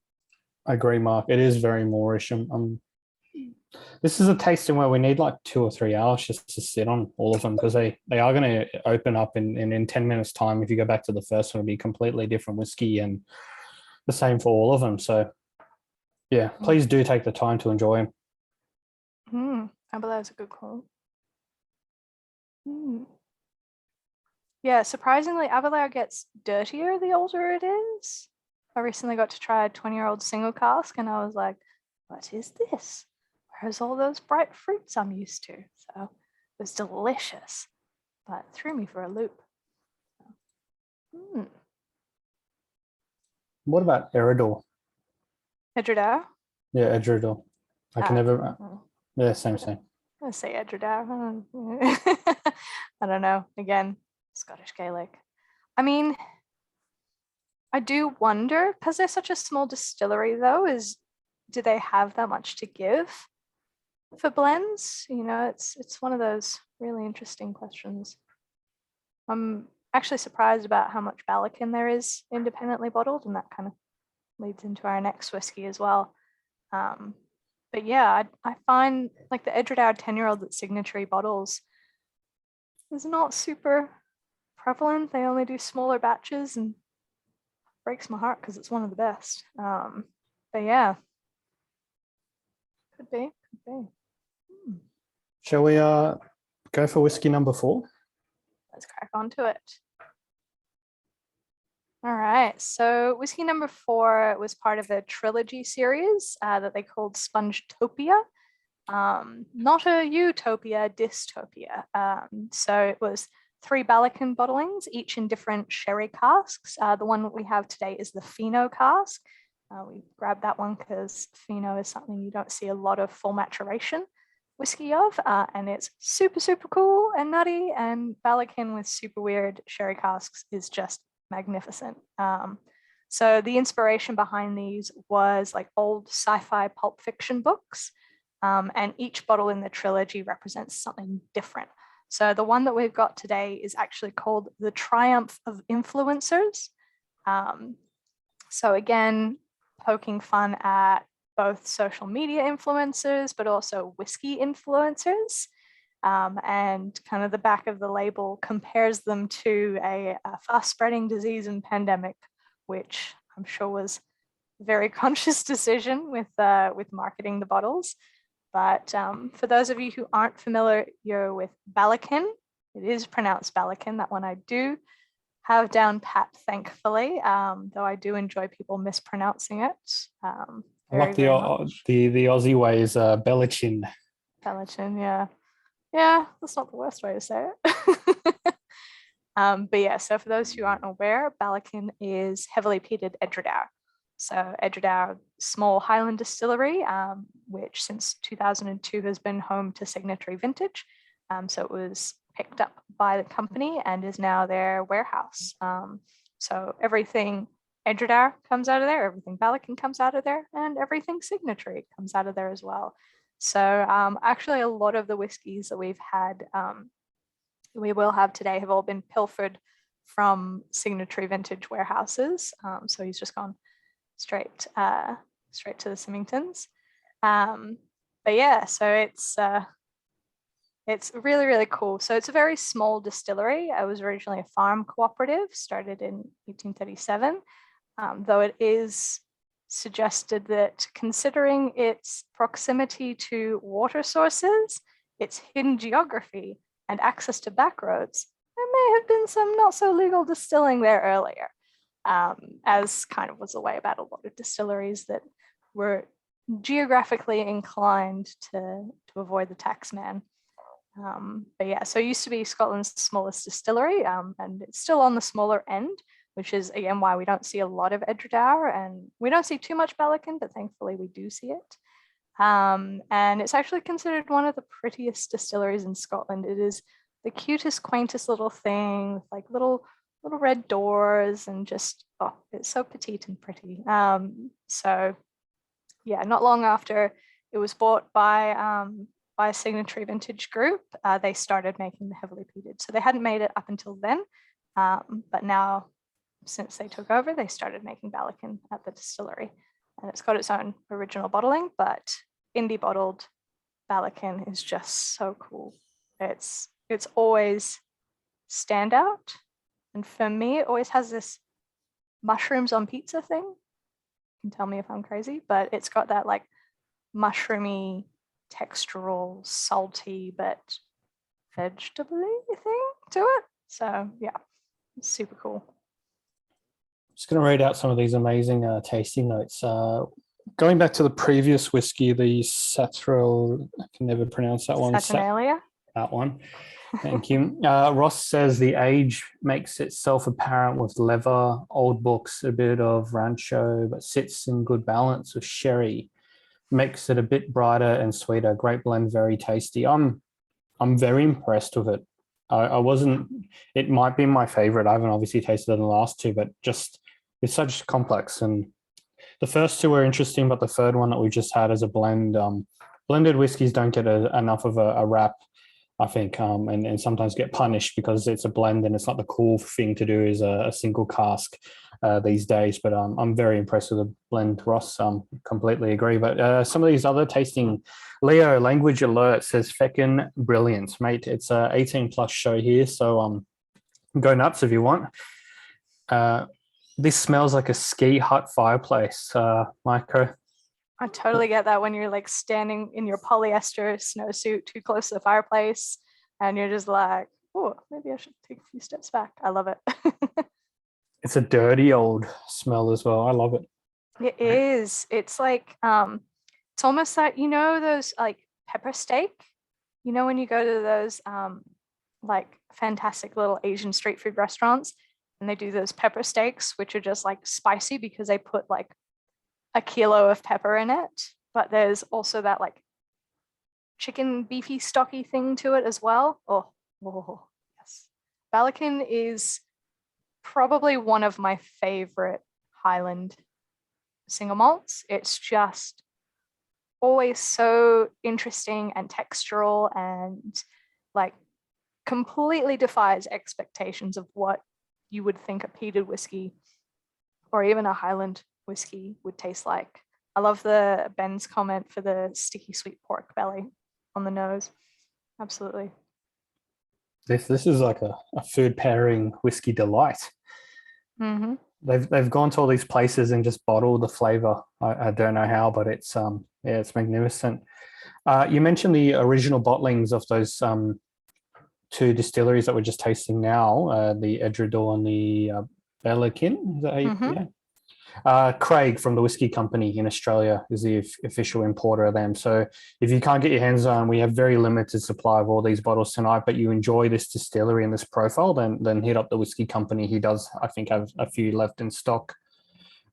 I agree, Mark. It is very Moorish. This is a tasting where we need like 2 or 3 hours just to sit on all of them because they are going to open up in 10 minutes time. If you go back to the first one, it'll be completely different whiskey and the same for all of them. So yeah, please do take the time to enjoy them. I believe that's a good call. Yeah, surprisingly, Abelard gets dirtier the older it is. I recently got to try a 20-year-old single cask and I was like, what is this? Where's all those bright fruits I'm used to? So it was delicious, but threw me for a loop. What about Eridor? Edredar? Yeah, Edredor. I can never... Yeah, same. I'm going to say Edredar. I don't know. Again, Scottish Gaelic. I mean, I do wonder, because they're such a small distillery though, do they have that much to give for blends? You know, it's one of those really interesting questions. I'm actually surprised about how much Ballechin there is independently bottled, and that kind of leads into our next whiskey as well. But yeah, I find like the Edredar 10-year-old that Signatory bottles is not super prevalent. They only do smaller batches and breaks my heart because it's one of the best. But yeah, could be. Shall we go for whiskey number 4? Let's crack on to it. All right, so whiskey number 4 was part of a trilogy series that they called Spongetopia. Not a utopia, dystopia. So it was 3 Ballechin bottlings, each in different sherry casks. The one that we have today is the Fino cask. We grabbed that one because Fino is something you don't see a lot of full maturation whiskey of, and it's super, super cool and nutty, and Ballechin with super weird sherry casks is just magnificent. So the inspiration behind these was like old sci-fi pulp fiction books, and each bottle in the trilogy represents something different. So the one that we've got today is actually called The Triumph of Influencers. So again, poking fun at both social media influencers, but also whiskey influencers. And kind of the back of the label compares them to a fast-spreading disease and pandemic, which I'm sure was a very conscious decision with marketing the bottles. But for those of you who aren't familiar with Ballechin, it is pronounced Ballechin. That one I do have down pat, thankfully, though I do enjoy people mispronouncing it. I like the Aussie way is Ballechin. Ballechin, yeah. Yeah, that's not the worst way to say it. But yeah, so for those who aren't aware, Ballechin is heavily peated Edredar. So Edredar, small Highland distillery, which since 2002 has been home to Signatory Vintage. So it was picked up by the company and is now their warehouse. So everything Edredar comes out of there, everything Ballechin comes out of there, and everything Signatory comes out of there as well. So actually a lot of the whiskies that we've had, we will have today have all been pilfered from Signatory Vintage warehouses. So he's just gone straight to the Symingtons. But yeah, so it's really, really cool. So it's a very small distillery. It was originally a farm cooperative, started in 1837, though it is suggested that considering its proximity to water sources, its hidden geography, and access to back roads, there may have been some not so legal distilling there earlier, as kind of was the way about a lot of distilleries that were geographically inclined to avoid the tax man. But yeah, so it used to be Scotland's smallest distillery, and it's still on the smaller end, which is again why we don't see a lot of Edredar, and we don't see too much Ballechin, but thankfully we do see it. And it's actually considered one of the prettiest distilleries in Scotland. It is the cutest, quaintest little thing, with like little red doors, and just, oh, it's so petite and pretty. So yeah, not long after it was bought by Signatory Vintage Group, they started making the heavily peated. So they hadn't made it up until then, but now, since they took over, they started making Ballechin at the distillery, and it's got its own original bottling, but indie bottled Ballechin is just so cool. It's always standout, and for me, it always has this mushrooms on pizza thing. You can tell me if I'm crazy, but it's got that like mushroomy, textural, salty, but vegetable-y thing to it. So yeah, it's super cool. Just going to read out some of these amazing tasting notes. Going back to the previous whiskey, the Saturnalia, I can never pronounce that one. Saturnalia. That one. Thank you. Ross says the age makes itself apparent with leather, old books, a bit of Rancho, but sits in good balance with sherry. Makes it a bit brighter and sweeter. Great blend, very tasty. I'm very impressed with it. I wasn't. It might be my favorite. I haven't obviously tasted it in the last two, but just it's such complex. And the first two were interesting, but the third one that we just had as a blend, blended whiskeys don't get enough of a rap, I think, and sometimes get punished because it's a blend and it's not the cool thing to do is a single cask these days. But I'm very impressed with the blend, Ross. Completely agree. But some of these other tasting, Leo Language Alert says feckin' brilliant, mate. It's a 18+ show here, so go nuts if you want. This smells like a ski hut fireplace, Micro. I totally get that when you're like standing in your polyester snowsuit too close to the fireplace and you're just like, oh, maybe I should take a few steps back. I love it. It's a dirty old smell as well. I love it. It is. It's like, it's almost that, you know, those like pepper steak, you know, when you go to those like fantastic little Asian street food restaurants and they do those pepper steaks, which are just like spicy because they put like a kilo of pepper in it, but there's also that like chicken beefy stocky thing to it as well. Oh yes. Ballechin is probably one of my favorite Highland single malts. It's just always so interesting and textural and like completely defies expectations of what you would think a peated whiskey or even a Highland whiskey would taste like. I love Ben's comment for the sticky sweet pork belly on the nose. Absolutely. This is like a food pairing whiskey delight. Mm-hmm. They've gone to all these places and just bottled the flavor. I don't know how, but it's it's magnificent. You mentioned the original bottlings of those two distilleries that we're just tasting now, the Edredor and the Ballechin. Is that how you, Mhm. yeah. Craig from the Whiskey Company in Australia is the official importer of them. So if you can't get your hands on, we have very limited supply of all these bottles tonight, but you enjoy this distillery and this profile, then hit up the Whiskey Company. He does, I think, have a few left in stock.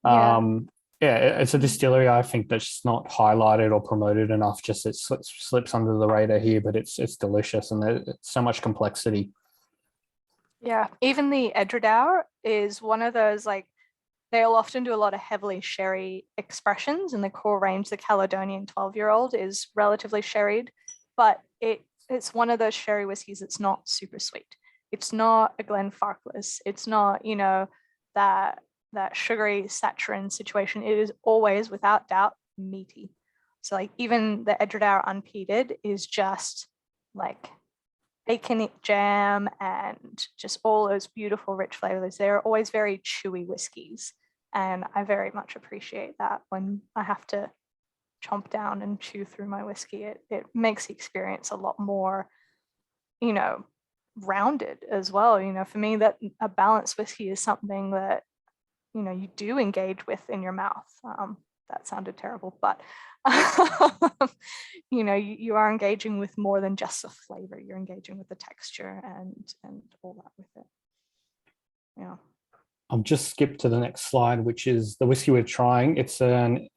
Yeah. Yeah, it's a distillery I think that's not highlighted or promoted enough. Just it slips under the radar here, but it's delicious and there's so much complexity. Yeah. Even the Edredauer is one of those, like, they'll often do a lot of heavily sherry expressions. In the core range, the Caledonian 12-year-old is relatively sherried, but it's one of those sherry whiskeys that's not super sweet. It's not a Glenfarclas. It's not, that sugary saturin situation. It is always, without doubt, meaty. So like even the Edredauer unpeated is just like bacon jam and just all those beautiful rich flavors. They're always very chewy whiskeys. And I very much appreciate that when I have to chomp down and chew through my whiskey. It makes the experience a lot more, rounded as well. For me, that a balanced whiskey is something that, you do engage with in your mouth. That sounded terrible, but you are engaging with more than just the flavor. You're engaging with the texture and all that with it. Yeah. I'll just skip to the next slide, which is the whiskey we're trying. It's an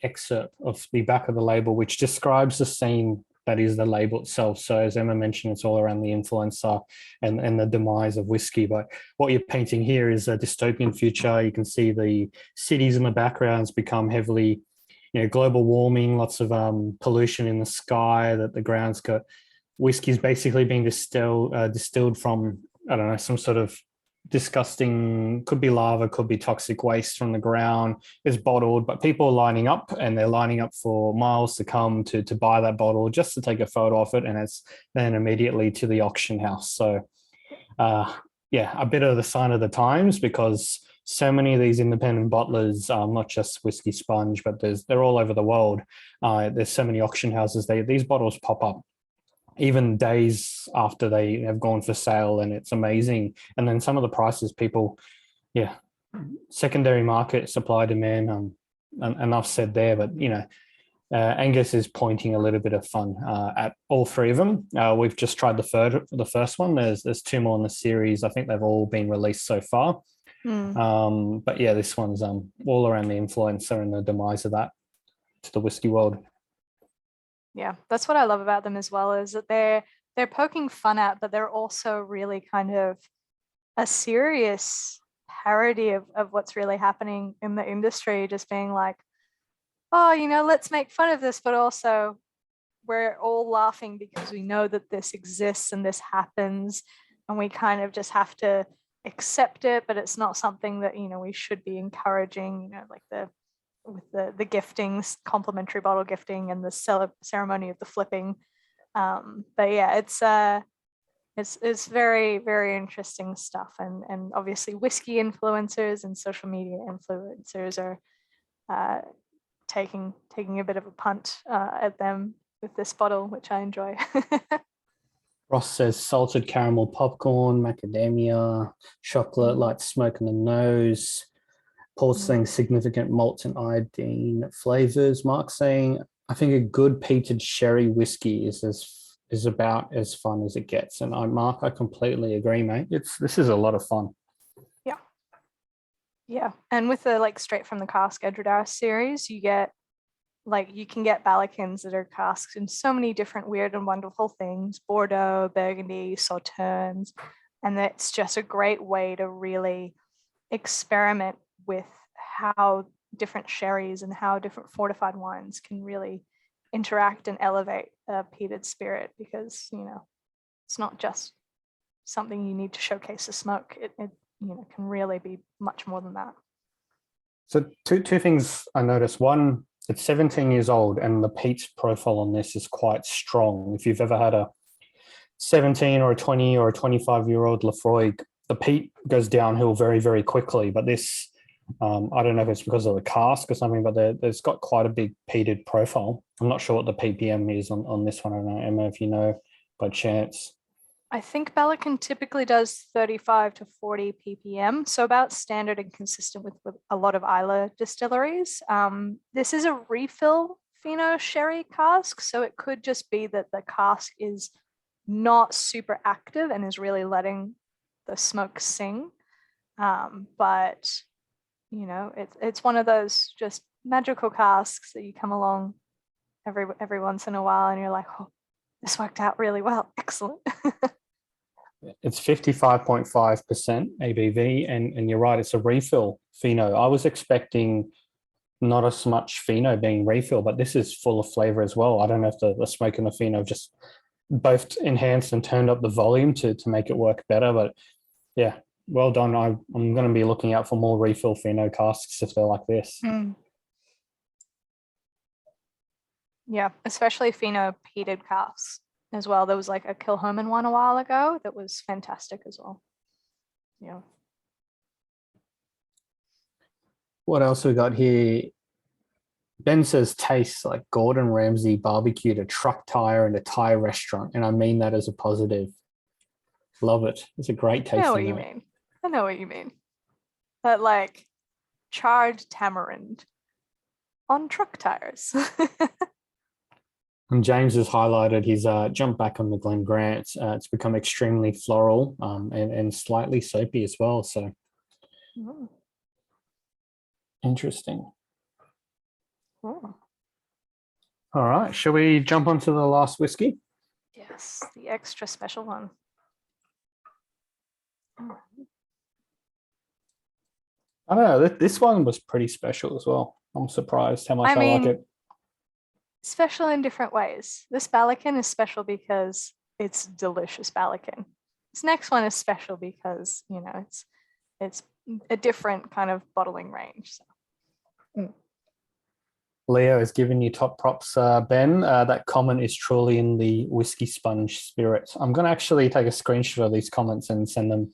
excerpt of the back of the label, which describes the scene that is the label itself. So as Emma mentioned, it's all around the influencer and the demise of whiskey. But what you're painting here is a dystopian future. You can see the cities in the backgrounds become heavily, global warming, lots of pollution in the sky, that the ground's got whiskey's basically being distilled from, I don't know, some sort of disgusting, could be lava, could be toxic waste from the ground, is bottled, but people are lining up and they're lining up for miles to come to buy that bottle just to take a photo of it, and it's then immediately to the auction house. So a bit of the sign of the times, because so many of these independent bottlers, not just Whisky Sponge, but they're all over the world. There's so many auction houses, these bottles pop up even days after they have gone for sale, and it's amazing. And then some of the prices, people, secondary market, supply, demand, and enough said there. But Angus is pointing a little bit of fun at all three of them. We've just tried the first one. There's two more in the series. I think they've all been released so far. But yeah, this one's all around the influencer and the demise of that to the whiskey world. Yeah, that's what I love about them as well, is that they're poking fun at, but they're also really kind of a serious parody of what's really happening in the industry, just being like, oh, let's make fun of this, but also we're all laughing because we know that this exists and this happens, and we kind of just have to accept it, but it's not something that, we should be encouraging, like with the giftings, complimentary bottle gifting, and the ceremony of the flipping. But yeah, it's very, very interesting stuff, and obviously whiskey influencers and social media influencers are taking a bit of a punt at them with this bottle, which I enjoy. Ross says salted caramel popcorn, macadamia, chocolate, light smoke in the nose. Paul's saying significant malt and iodine flavors. Mark's saying, I think a good peated sherry whiskey is about as fun as it gets. And Mark, I completely agree, mate. This is a lot of fun. Yeah. And with the straight from the cask Edredauer series, you can get Ballecchins that are casks in so many different weird and wonderful things: Bordeaux, Burgundy, Sauternes. And it's just a great way to really experiment with how different sherries and how different fortified wines can really interact and elevate a peated spirit, because it's not just something you need to showcase the smoke. It can really be much more than that. So two things I noticed. One, it's 17 years old, and the peat profile on this is quite strong. If you've ever had a 17 or a 20 or a 25-year-old Lefroy, the peat goes downhill very, very quickly. But this I don't know if it's because of the cask or something, but there's got quite a big peated profile. I'm not sure what the ppm is on this one. I don't know, Emma, if you know by chance. I think Ballechin typically does 35 to 40 ppm, so about standard and consistent with a lot of Islay distilleries. This is a refill Fino sherry cask, so it could just be that the cask is not super active and is really letting the smoke sing. But you know, it's one of those just magical casks that you come along every once in a while and you're like, oh, this worked out really well. Excellent. It's 55.5% ABV, and you're right, it's a refill Fino. I was expecting not as much Fino being refill, but this is full of flavor as well. I don't know if the smoke and the Fino just both enhanced and turned up the volume to make it work better, but yeah, well done. I'm going to be looking out for more refill Fino casks if they're like this. Yeah, especially Fino peated casks as well. There was like a Kilhoman one a while ago that was fantastic as well. Yeah. What else we got here? Ben says tastes like Gordon Ramsay barbecued a truck tire in a Thai restaurant, and I mean that as a positive. Love it. It's a great tasting. I know what you mean. I know what you mean. That like charred tamarind on truck tires. And James has highlighted his jump back on the Glen Grant. It's become extremely floral and slightly soapy as well. So interesting. Oh. All right, shall we jump onto the last whiskey? Yes, the extra special one. I don't know, this one was pretty special as well. I'm surprised how much I like it. Special in different ways. This Ballechin is special because it's delicious Ballechin. This next one is special because, you know, it's a different kind of bottling range. So. Leo has given you top props, Ben. That comment is truly in the Whisky Sponge spirit. I'm going to actually take a screenshot of these comments and send them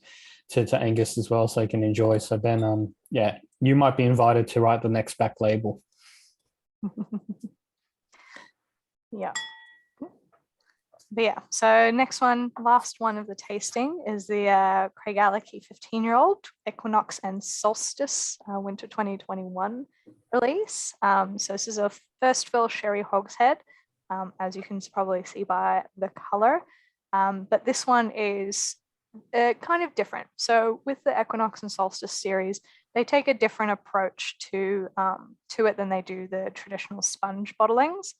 to Angus as well so he can enjoy. So Ben, yeah, you might be invited to write the next back label. Yeah. But yeah, so next one, last one of the tasting is the Craigellachie 15-year-old Equinox and Solstice Winter 2021 release. So this is a first fill sherry hogshead, as you can probably see by the color. But this one is kind of different. So with the Equinox and Solstice series, they take a different approach to it than they do the traditional sponge bottlings.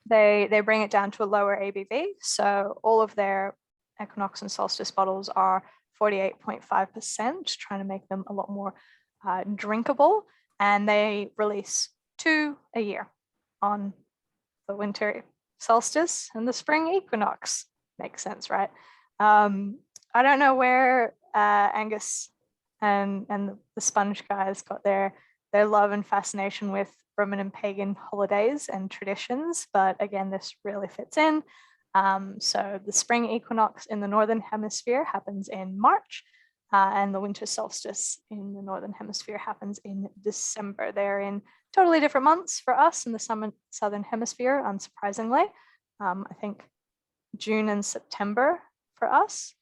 They bring it down to a lower ABV. So all of their Equinox and Solstice bottles are 48.5%, trying to make them a lot more drinkable. And they release 2 a year on the winter solstice and the spring equinox. Makes sense, right? I don't know where Angus and the Sponge guys got their love and fascination with Roman and pagan holidays and traditions, but again, this really fits in. So the spring equinox in the Northern Hemisphere happens in March, and the winter solstice in the Northern Hemisphere happens in December. They're in totally different months for us in the Southern Hemisphere, unsurprisingly. I think June and September for us.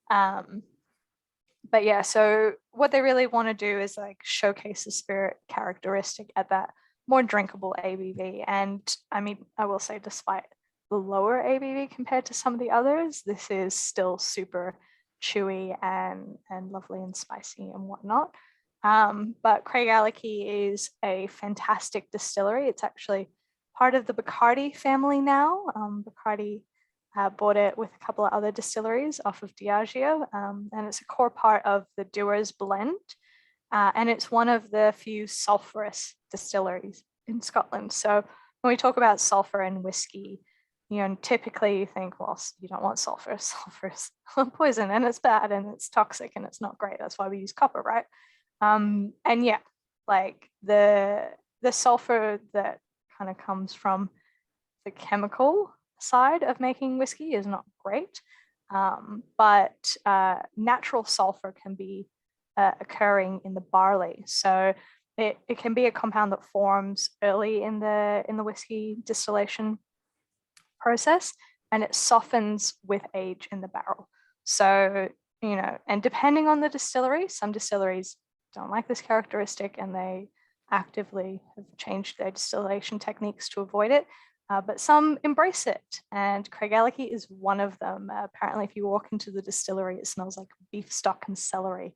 But yeah, so what they really want to do is like showcase the spirit characteristic at that more drinkable ABV. And I mean, I will say, despite the lower ABV compared to some of the others, this is still super chewy and lovely and spicy and whatnot. But Craigellachie is a fantastic distillery. It's actually part of the Bacardi family now. Bacardi bought it with a couple of other distilleries off of Diageo, and it's a core part of the Dewar's blend. And it's one of the few sulfurous distilleries in Scotland. So when we talk about sulfur in whiskey, you know, typically you think, well, you don't want sulfur. Sulfur is poison and it's bad and it's toxic and it's not great. That's why we use copper, right? And yeah, like the sulfur that kind of comes from the chemical side of making whiskey is not great. But natural sulfur can be occurring in the barley. So it can be a compound that forms early in the whiskey distillation process, and it softens with age in the barrel. So, you know, and depending on the distillery, some distilleries don't like this characteristic and they actively have changed their distillation techniques to avoid it. But some embrace it, and Craigellachie is one of them. Apparently, if you walk into the distillery, it smells like beef stock and celery.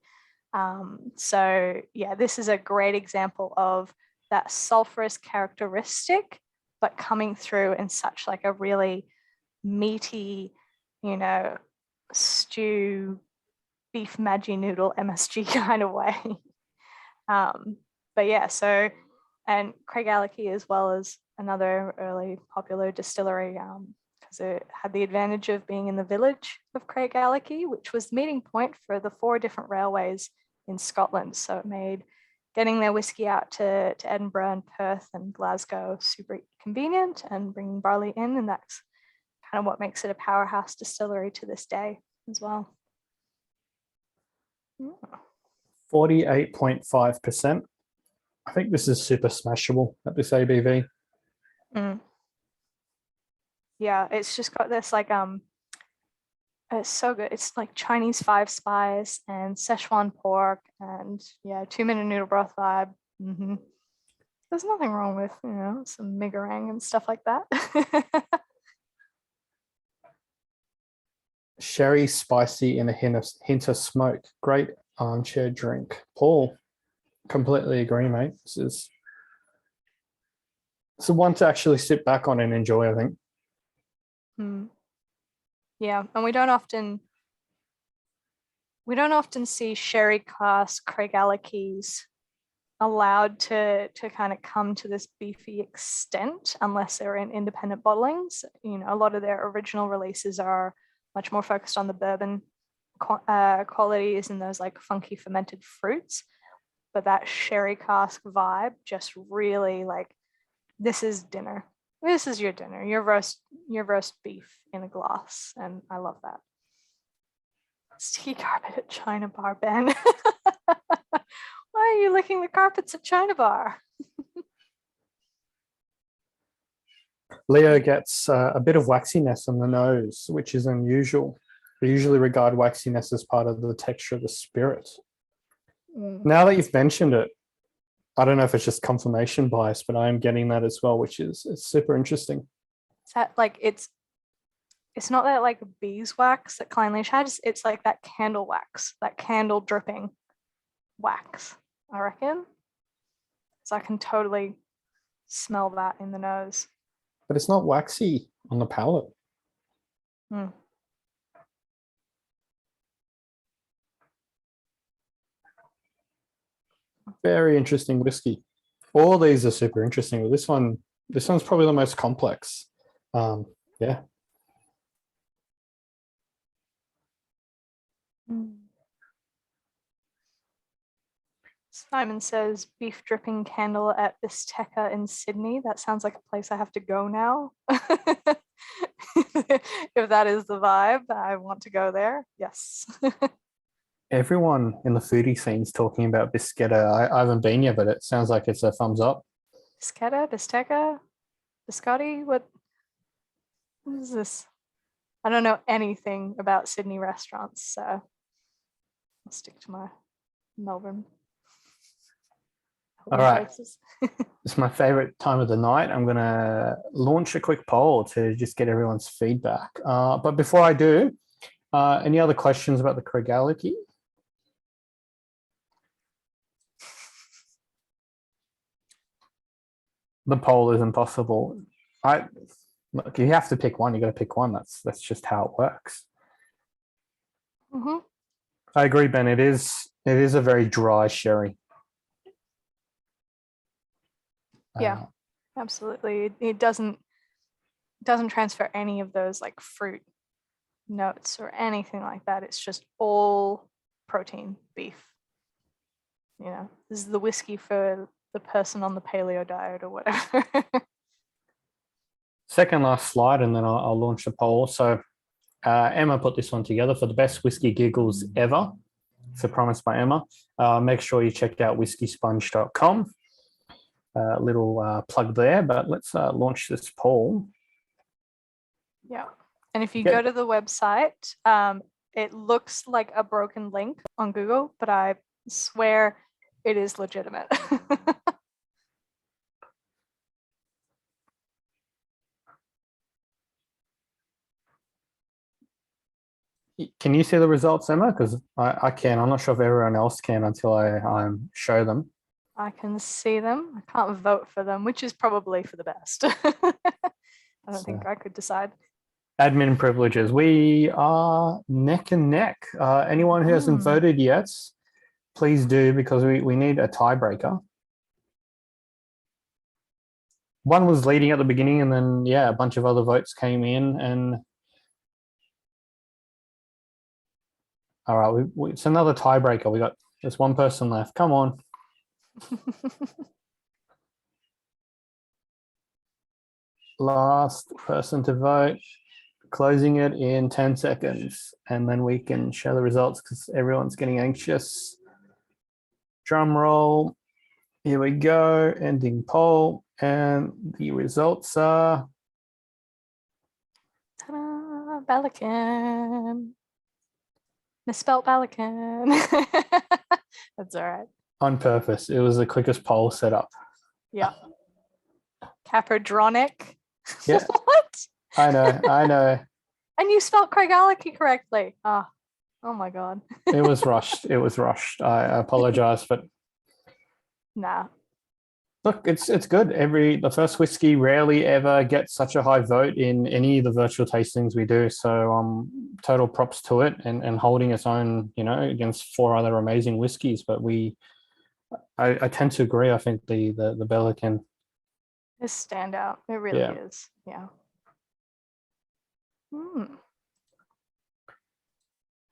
So yeah, this is a great example of that sulfurous characteristic, but coming through in such like a really meaty, you know, stew, beef Maggi noodle MSG kind of way. But yeah, so, and Craigellachie, as well as another early popular distillery, because it had the advantage of being in the village of Craigellachie, which was the meeting point for the 4 different railways in Scotland. So it made getting their whiskey out to Edinburgh and Perth and Glasgow super convenient, and bringing barley in, and that's kind of what makes it a powerhouse distillery to this day as well. 48.5%. I think this is super smashable at this ABV. Yeah, it's just got this like it's so good. It's like Chinese 5 spice and Szechuan pork, and yeah, 2-minute noodle broth vibe. There's nothing wrong with, you know, some migarang and stuff like that. Sherry, spicy, and a hint of smoke. Great armchair drink. Paul, completely agree, mate. This is it's one to actually sit back on and enjoy, I think. Yeah, and we don't often see sherry class Craigellachies allowed to kind of come to this beefy extent unless they're in independent bottlings. You know, a lot of their original releases are much more focused on the bourbon qualities and those like funky fermented fruits. But that sherry cask vibe just really like, this is dinner. This is your dinner, your roast beef in a glass. And I love that. Sticky carpet at China Bar, Ben. Why are you licking the carpets at China Bar? Leo gets a bit of waxiness on the nose, which is unusual. We usually regard waxiness as part of the texture of the spirit. Now that you've mentioned it, I don't know if it's just confirmation bias, but I am getting that as well, which is super interesting. Is that like it's not that like beeswax that Clynelish had, it's like that candle wax, that candle dripping wax, I reckon. So I can totally smell that in the nose. But it's not waxy on the palate. Very interesting whiskey. All these are super interesting, but this one's probably the most complex. Yeah. Simon says beef dripping candle at Bisteca in Sydney. That sounds like a place I have to go now. If that is the vibe, I want to go there. Yes. Everyone in the foodie scene's talking about Bisteca. I haven't been yet, but it sounds like it's a thumbs up. Bisteca, Biscotti, what is this? I don't know anything about Sydney restaurants, so I'll stick to my Melbourne. All right. It's my favorite time of the night. I'm going to launch a quick poll to just get everyone's feedback. But before I do, any other questions about the Craigellachie? The poll is impossible. Look, you have to pick one. You got to pick one. That's just how it works. I agree, Ben. It is a very dry sherry. Yeah, absolutely. It doesn't transfer any of those like fruit notes or anything like that. It's just all protein, beef. You know, this is the whiskey for the person on the paleo diet or whatever. Second last slide, and then I'll launch the poll. So Emma put this one together for the best whiskey giggles ever. So promised by Emma. Make sure you check out whiskysponge.com. Little plug there, but let's launch this poll. Yeah. And if you go to the website, it looks like a broken link on Google, but I swear it is legitimate. Can you see the results, Emma? Because I can. I'm not sure if everyone else can until I show them. I can see them. I can't vote for them, which is probably for the best. I don't think I could decide. Admin privileges. We are neck and neck. Anyone who hasn't voted yet, please do, because we need a tiebreaker. One was leading at the beginning, and then, yeah, a bunch of other votes came in. And all right, it's another tiebreaker. There's one person left. Come on. Last person to vote. Closing it in 10 seconds, and then we can show the results because everyone's getting anxious. Drum roll. Here we go. Ending poll. And the results are... Ta-da! Ballechin. Misspelled Ballechin. That's all right. On purpose. It was the quickest poll set up. Yeah. Caperdonich. Yeah. What? I know. And you spelled Craigellachie correctly. Oh my God. It was rushed. I apologize, but nah. Look, it's good. The first whiskey rarely ever gets such a high vote in any of the virtual tastings we do. So total props to it and holding its own, against 4 other amazing whiskeys. But I tend to agree. I think the Ballechin is standout. It really is. Yeah.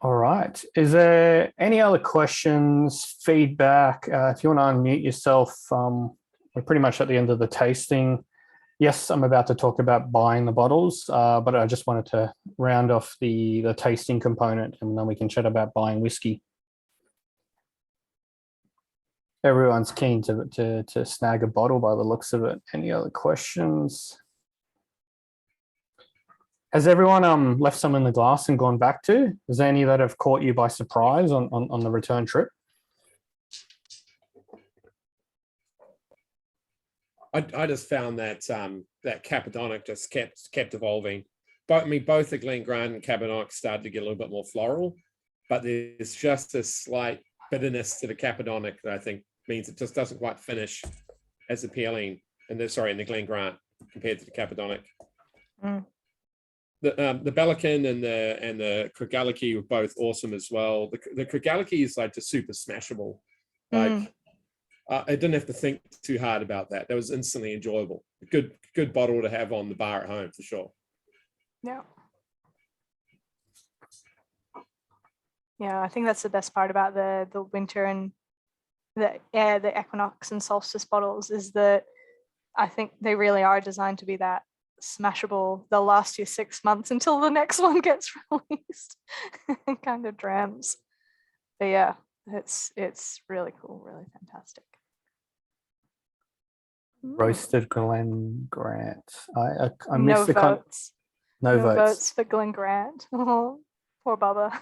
All right. Is there any other questions, feedback? If you want to unmute yourself, we're pretty much at the end of the tasting. Yes, I'm about to talk about buying the bottles, but I just wanted to round off the tasting component, and then we can chat about buying whiskey. Everyone's keen to snag a bottle by the looks of it. Any other questions? Has everyone left some in the glass and gone back to? Is there any that have caught you by surprise on the return trip? I just found that that Caperdonich just kept evolving. Both the Glen Grant and Caperdonich started to get a little bit more floral, but there's just a slight bitterness to the Caperdonich that I think means it just doesn't quite finish as appealing in the Glen Grant compared to the Caperdonich. The Ballechin and the Craigellachie were both awesome as well. The Craigellachie is like just super smashable. Like I didn't have to think too hard about that. That was instantly enjoyable. Good bottle to have on the bar at home for sure. Yeah. Yeah, I think that's the best part about the winter and the equinox and solstice bottles is that I think they really are designed to be that smashable. They'll last you 6 months until the next one gets released. Kind of drams. But yeah, it's really cool, really fantastic. Roasted Glen Grant. I no missed votes. No votes. votes For Glen Grant. Oh, poor Bubba.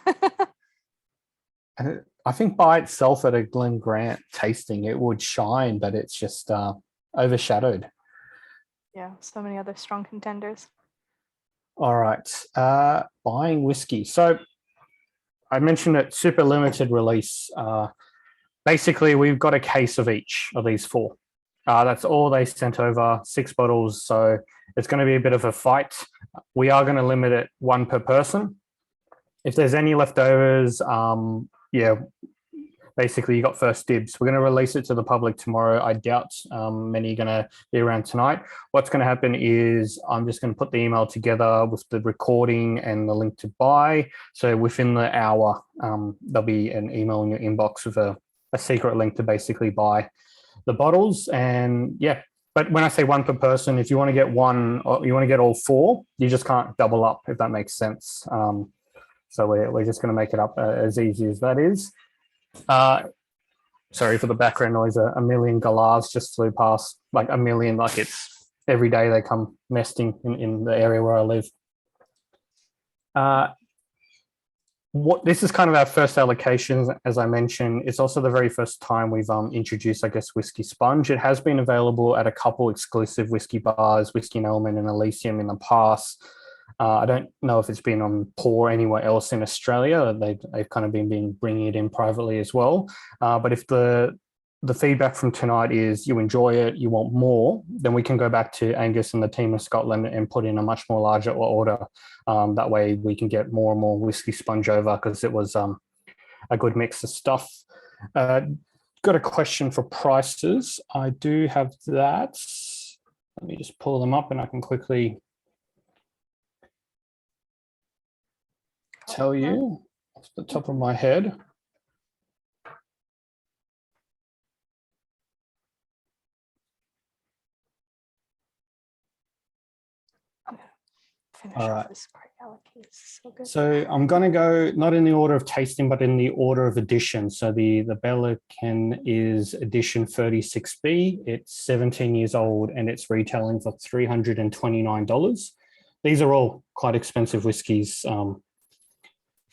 I think by itself at a Glen Grant tasting, it would shine, but it's just overshadowed. Yeah, so many other strong contenders. All right. Buying whiskey. So I mentioned it, super limited release. Basically, we've got a case of each of these 4. That's all they sent over, 6 bottles. So it's going to be a bit of a fight. We are going to limit it 1 per person. If there's any leftovers, basically you got first dibs. We're going to release it to the public tomorrow. I doubt many are going to be around tonight. What's going to happen is I'm just going to put the email together with the recording and the link to buy. So within the hour, there'll be an email in your inbox with a secret link to basically buy the bottles. And yeah, but when I say 1 per person, if you want to get 1 or you want to get all 4, you just can't double up, if that makes sense. So we're just going to make it up as easy as that is. Sorry for the background noise. A million galahs just flew past, like a million, like it's every day they come nesting in the area where I live. This is kind of our first allocations, as I mentioned. It's also the very first time we've introduced, I guess, Whisky Sponge. It has been available at a couple exclusive whiskey bars, Whiskey and Element and Elysium in the past. I don't know if it's been on pour anywhere else in Australia. They've kind of been bringing it in privately as well. But if the feedback from tonight is you enjoy it, you want more, then we can go back to Angus and the team in Scotland and put in a much more larger order. That way we can get more and more Whisky Sponge over, because it was a good mix of stuff. Got a question for prices. I do have that. Let me just pull them up and I can quickly tell you off the top of my head. All right. So I'm going to go not in the order of tasting, but in the order of edition. So the Ballechin is edition 36B. It's 17 years old and it's retailing for $329. These are all quite expensive whiskies.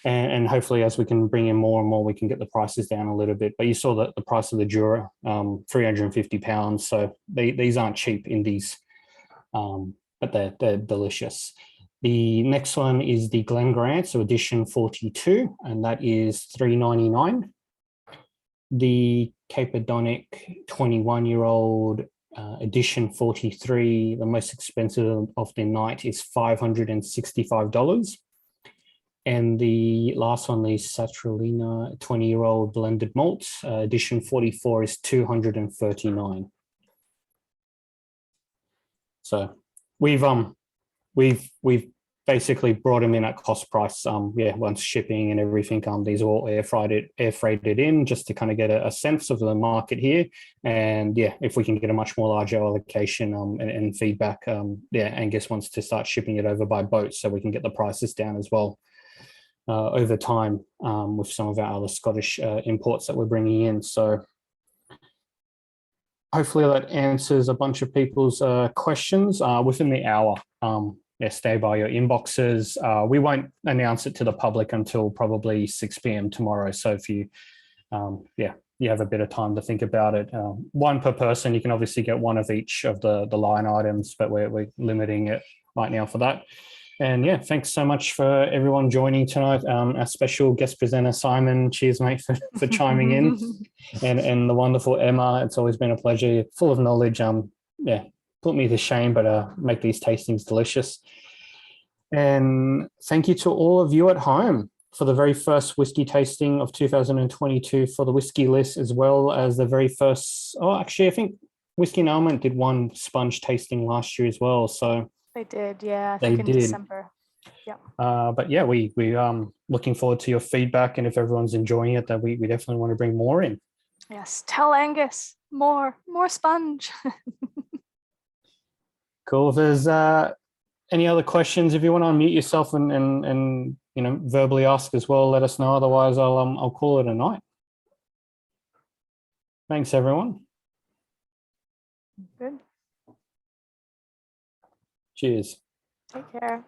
And hopefully as we can bring in more and more, we can get the prices down a little bit. But you saw that the price of the Jura, £350. So these aren't cheap indies, but they're delicious. The next one is the Glen Grant, so edition 42, and that is $399. The Caperdonich 21-year-old edition 43, the most expensive of the night, is $565. And the last one, the Saturnalia 20-year-old blended malt, edition 44, is $239. So we've basically brought them in at cost price. Once shipping and everything, these are all air freighted in, just to kind of get a sense of the market here. And if we can get a much more larger allocation and feedback, Angus wants to start shipping it over by boat so we can get the prices down as well over time with some of our other Scottish imports that we're bringing in. So hopefully that answers a bunch of people's questions within the hour. Stay by your inboxes. We won't announce it to the public until probably 6 p.m. tomorrow. So if you, you have a bit of time to think about it. One per person. You can obviously get one of each of the line items, but we're limiting it right now for that. And thanks so much for everyone joining tonight. Our special guest presenter, Simon, cheers, mate, for chiming in. And the wonderful Emma, it's always been a pleasure, full of knowledge. Put me to shame, but make these tastings delicious. And thank you to all of you at home for the very first whiskey tasting of 2022 for the Whiskey List, as well as the very first, I think Whiskey and Element did one sponge tasting last year as well. So they did, I think in December. Yeah. But we looking forward to your feedback, and if everyone's enjoying it, that we definitely want to bring more in. Yes, tell Angus more sponge. Cool. If there's any other questions, if you want to unmute yourself and verbally ask as well, let us know. Otherwise, I'll call it a night. Thanks, everyone. Good. Cheers. Take care.